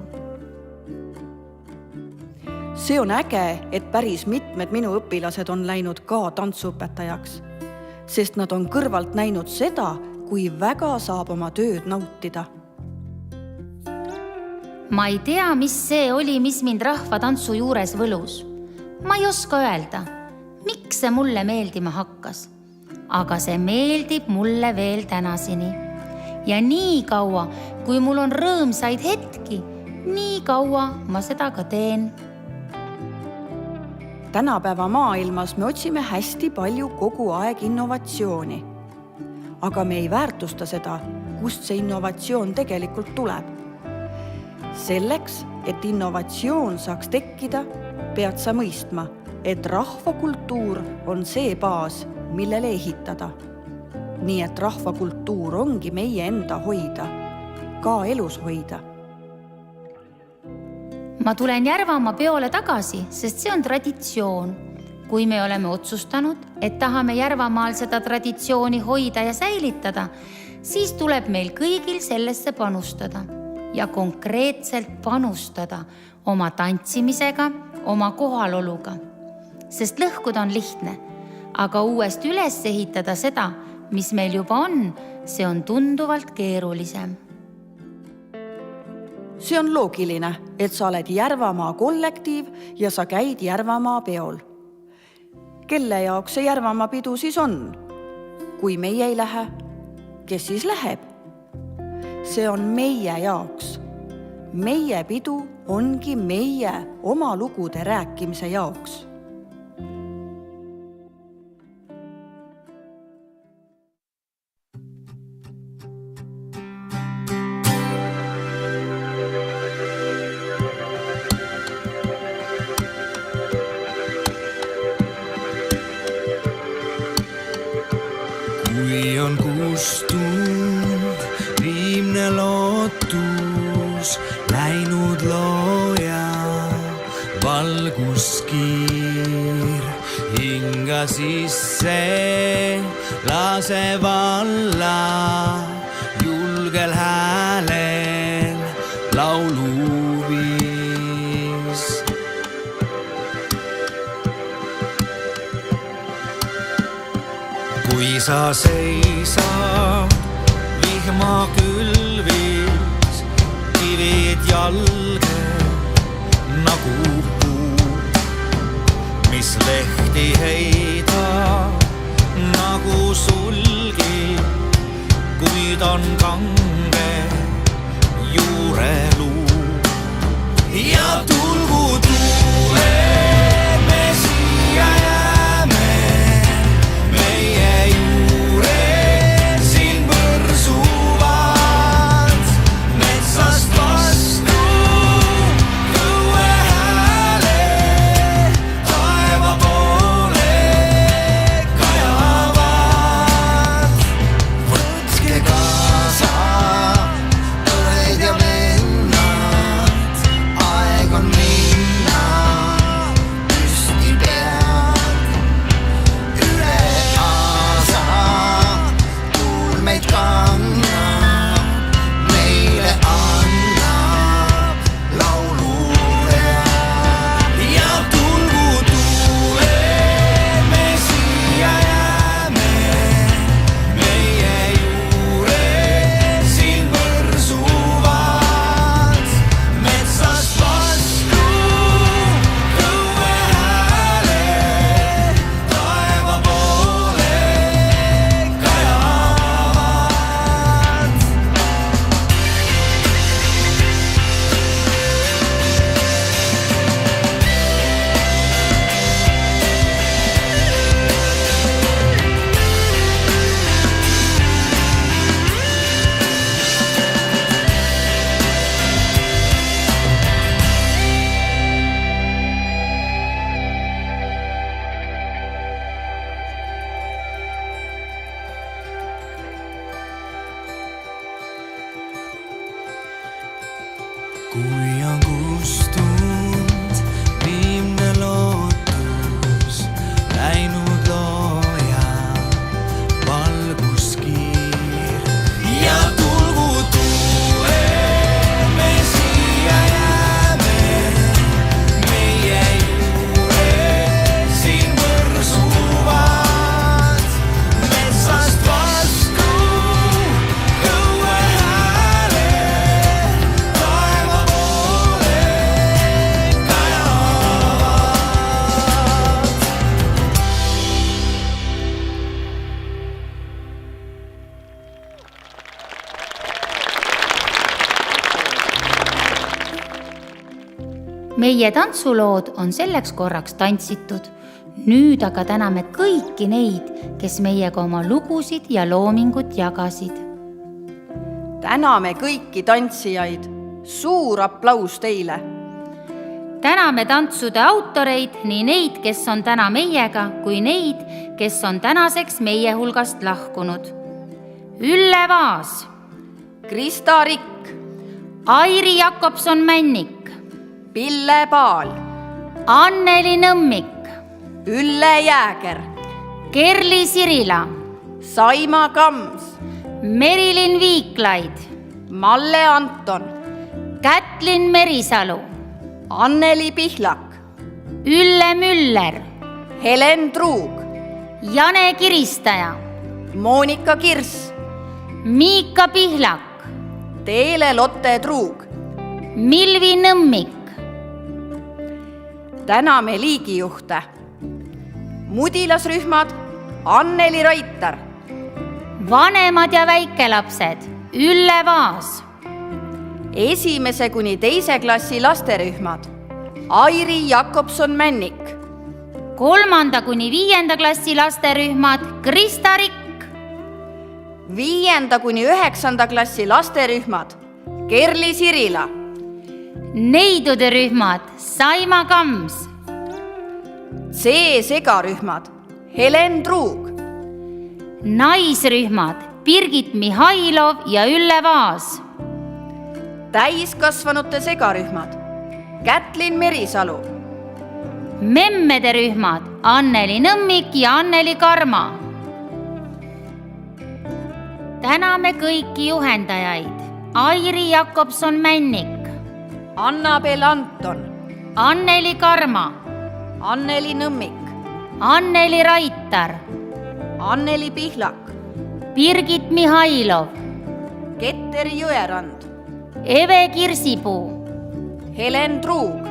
See on äge, et päris mitmed minu õpilased on läinud ka tantsuõpetajaks, sest nad on kõrvalt näinud seda, kui väga saab oma tööd nautida. Ma ei tea, mis see oli, mis mind rahvatantsu juures võlus. Ma ei oska öelda, miks see mulle meeldima hakkas. Aga see meeldib mulle veel tänaseni. Ja nii kaua, kui mul on rõõmsaid hetki, nii kaua ma seda ka teen. Tänapäeva maailmas me otsime hästi palju kogu aeg innovatsiooni. Aga me ei väärtusta seda, kust see innovatsioon tegelikult tuleb. Selleks, et innovatsioon saaks tekkida, pead sa mõistma, et rahvakultuur on see baas, millele ehitada. Nii et rahvakultuur ongi meie enda hoida, ka elus hoida. Ma tulen Järvamaa peole tagasi, sest see on traditsioon. Kui me oleme otsustanud, et tahame Järvamaal seda traditsiooni hoida ja säilitada, siis tuleb meil kõigil sellesse panustada ja konkreetselt panustada oma tantsimisega, oma kohaloluga. Sest lõhkuda on lihtne, aga uuest üles ehitada seda, mis meil juba on, see on tunduvalt keerulisem. See on loogiline, et sa oled Järvamaa kollektiiv ja sa käid Järvamaa peol. Kelle jaoks see Järvamaa pidu siis on? Kui meie ei lähe, kes siis läheb? See on meie jaoks. Meie pidu ongi meie oma lugude rääkimise jaoks. Kui on kustunud viimne lootus, läinud looja valguskiir, hinga sisse lase valla, julgel häälel lauluviis. Kui sa seisad vihma külvis, kivid jalge nagu puu, mis lehti heidab nagu sulgi, kuid on kange juureluu. Ja tulgu tuule, me siia jääme, meie juure siin põrsuvad, metsast vastu kõue hääle, taeva poole kajavad. Võtke kaasa õed ja vennad, aeg on meil. meie tantsulood on selleks korraks tantsitud. Nüüd aga täname kõiki neid, kes meiega oma lugusid ja loomingut jagasid. Täname kõiki tantsijaid. Suur aplaus teile! Täname tantsude autoreid, nii neid, kes on täna meiega, kui neid, kes on tänaseks meie hulgast lahkunud. Ülle Vaas, Krista Rikk, Airi Jakobson-Männik, Pille Paal, Anneli Nõmmik, Ülle Jääger, Kerli Sirila, Saima Kams, Merilin Viiklaid, Malle Anton, Kätlin Merisalu, Anneli Pihlak, Ülle Müller, Helen Truug, Jane Kiristaja, Monika Kirss, Miika Pihlak, Teele Lotte Truug. Milvi Nõmmik, Täname liigijuhte. Mudilasrühmad Anneli Raitar, vanemad ja väikelapsed Ülle Vaas, 1. kuni 2. klassi lasterühmad Airi Jakobson-Männik, 3. kuni 5. klassi lasterühmad Krista Rikk, 5. kuni 9. klassi lasterühmad Kerli Sirila, neidude rühmad Saima Kams, C-segarühmad Helen Truug, naisrühmad Birgit Mihhailov ja Ülle Vaas, täiskasvanute segarühmad Kätlin Merisalu, memmede rühmad Anneli Nõmmik ja Anneli Karma. Täname kõiki juhendajaid Airi Jakobson-Männik, Annabel Anton, Anneli Karma, Anneli Nõmmik, Anneli Raitar, Anneli Pihlak, Birgit Mihhailov, Keter Jõerand, Eve Kirsipuu, Helen Truug,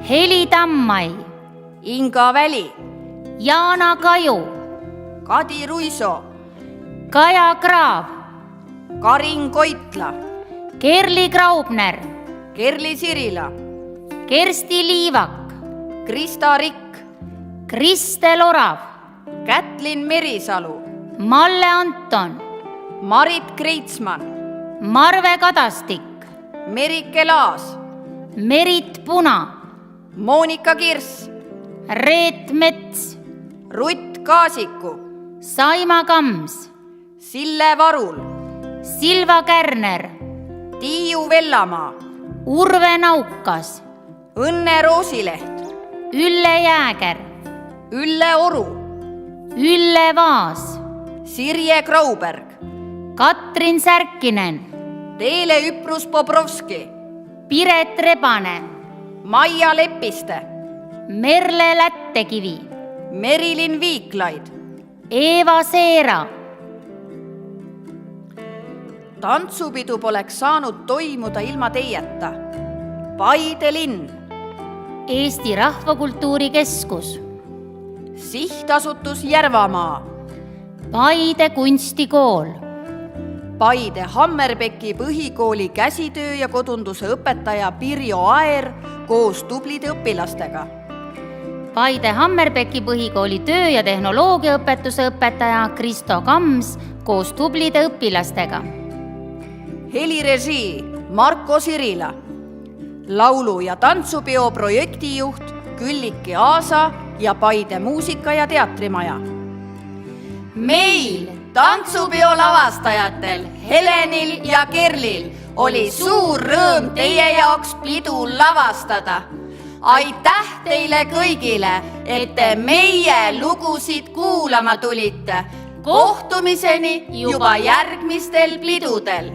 Heli Tammai, Inga Väli, Jaana Kaju, Kadi Ruiso, Kaja Kraav, Karin Koitla, Kerli Graubner, Kerli Sirila, Kersti Liivak, Krista Rikk, Kristel Orav, Kätlin Merisalu, Malle Anton, Marit Kreitsmann, Marve Kadastik, Merike Laas, Merit Puna, Monika Kirss, Reet Mets, Rutt Kaasiku, Saima Kams, Sille Varul, Silva Kärner, Tiiu Vellamaa, Urve Naukas, Õnne Roosileht, Ülle Jääger, Ülle Oru, Ülle Vaas, Sirje Grauberg, Katrin Särkinen, Teele Üprus Bobrovski, Piret Rebane, Maia Lepiste, Merle Lättekivi, Merilin Viiklaid, Eeva Seera. Tantsupidu poleks saanud toimuda ilma teieta. Paide linn, Eesti Rahvakultuuri Keskus, Sihtasutus Järvamaa, Paide Kunstikool, Paide Hammerbecki põhikooli käsitöö ja kodunduse õpetaja Pirjo Aer koos tublide õpilastega, Paide Hammerbecki põhikooli töö- ja tehnoloogiaõpetuse õpetaja Kristo Kams koos tublide õpilastega, helirežii Marko Sirila, laulu- ja tantsupeo projektijuht Külliki Aasa ja Paide Muusika- ja Teatrimaja. Meil, tantsupeo lavastajatel Helenil ja Kerlil, oli suur rõõm teie jaoks pidu lavastada. Aitäh teile kõigile, et te meie lugusid kuulama tulite. Kohtumiseni juba järgmistel pidudel.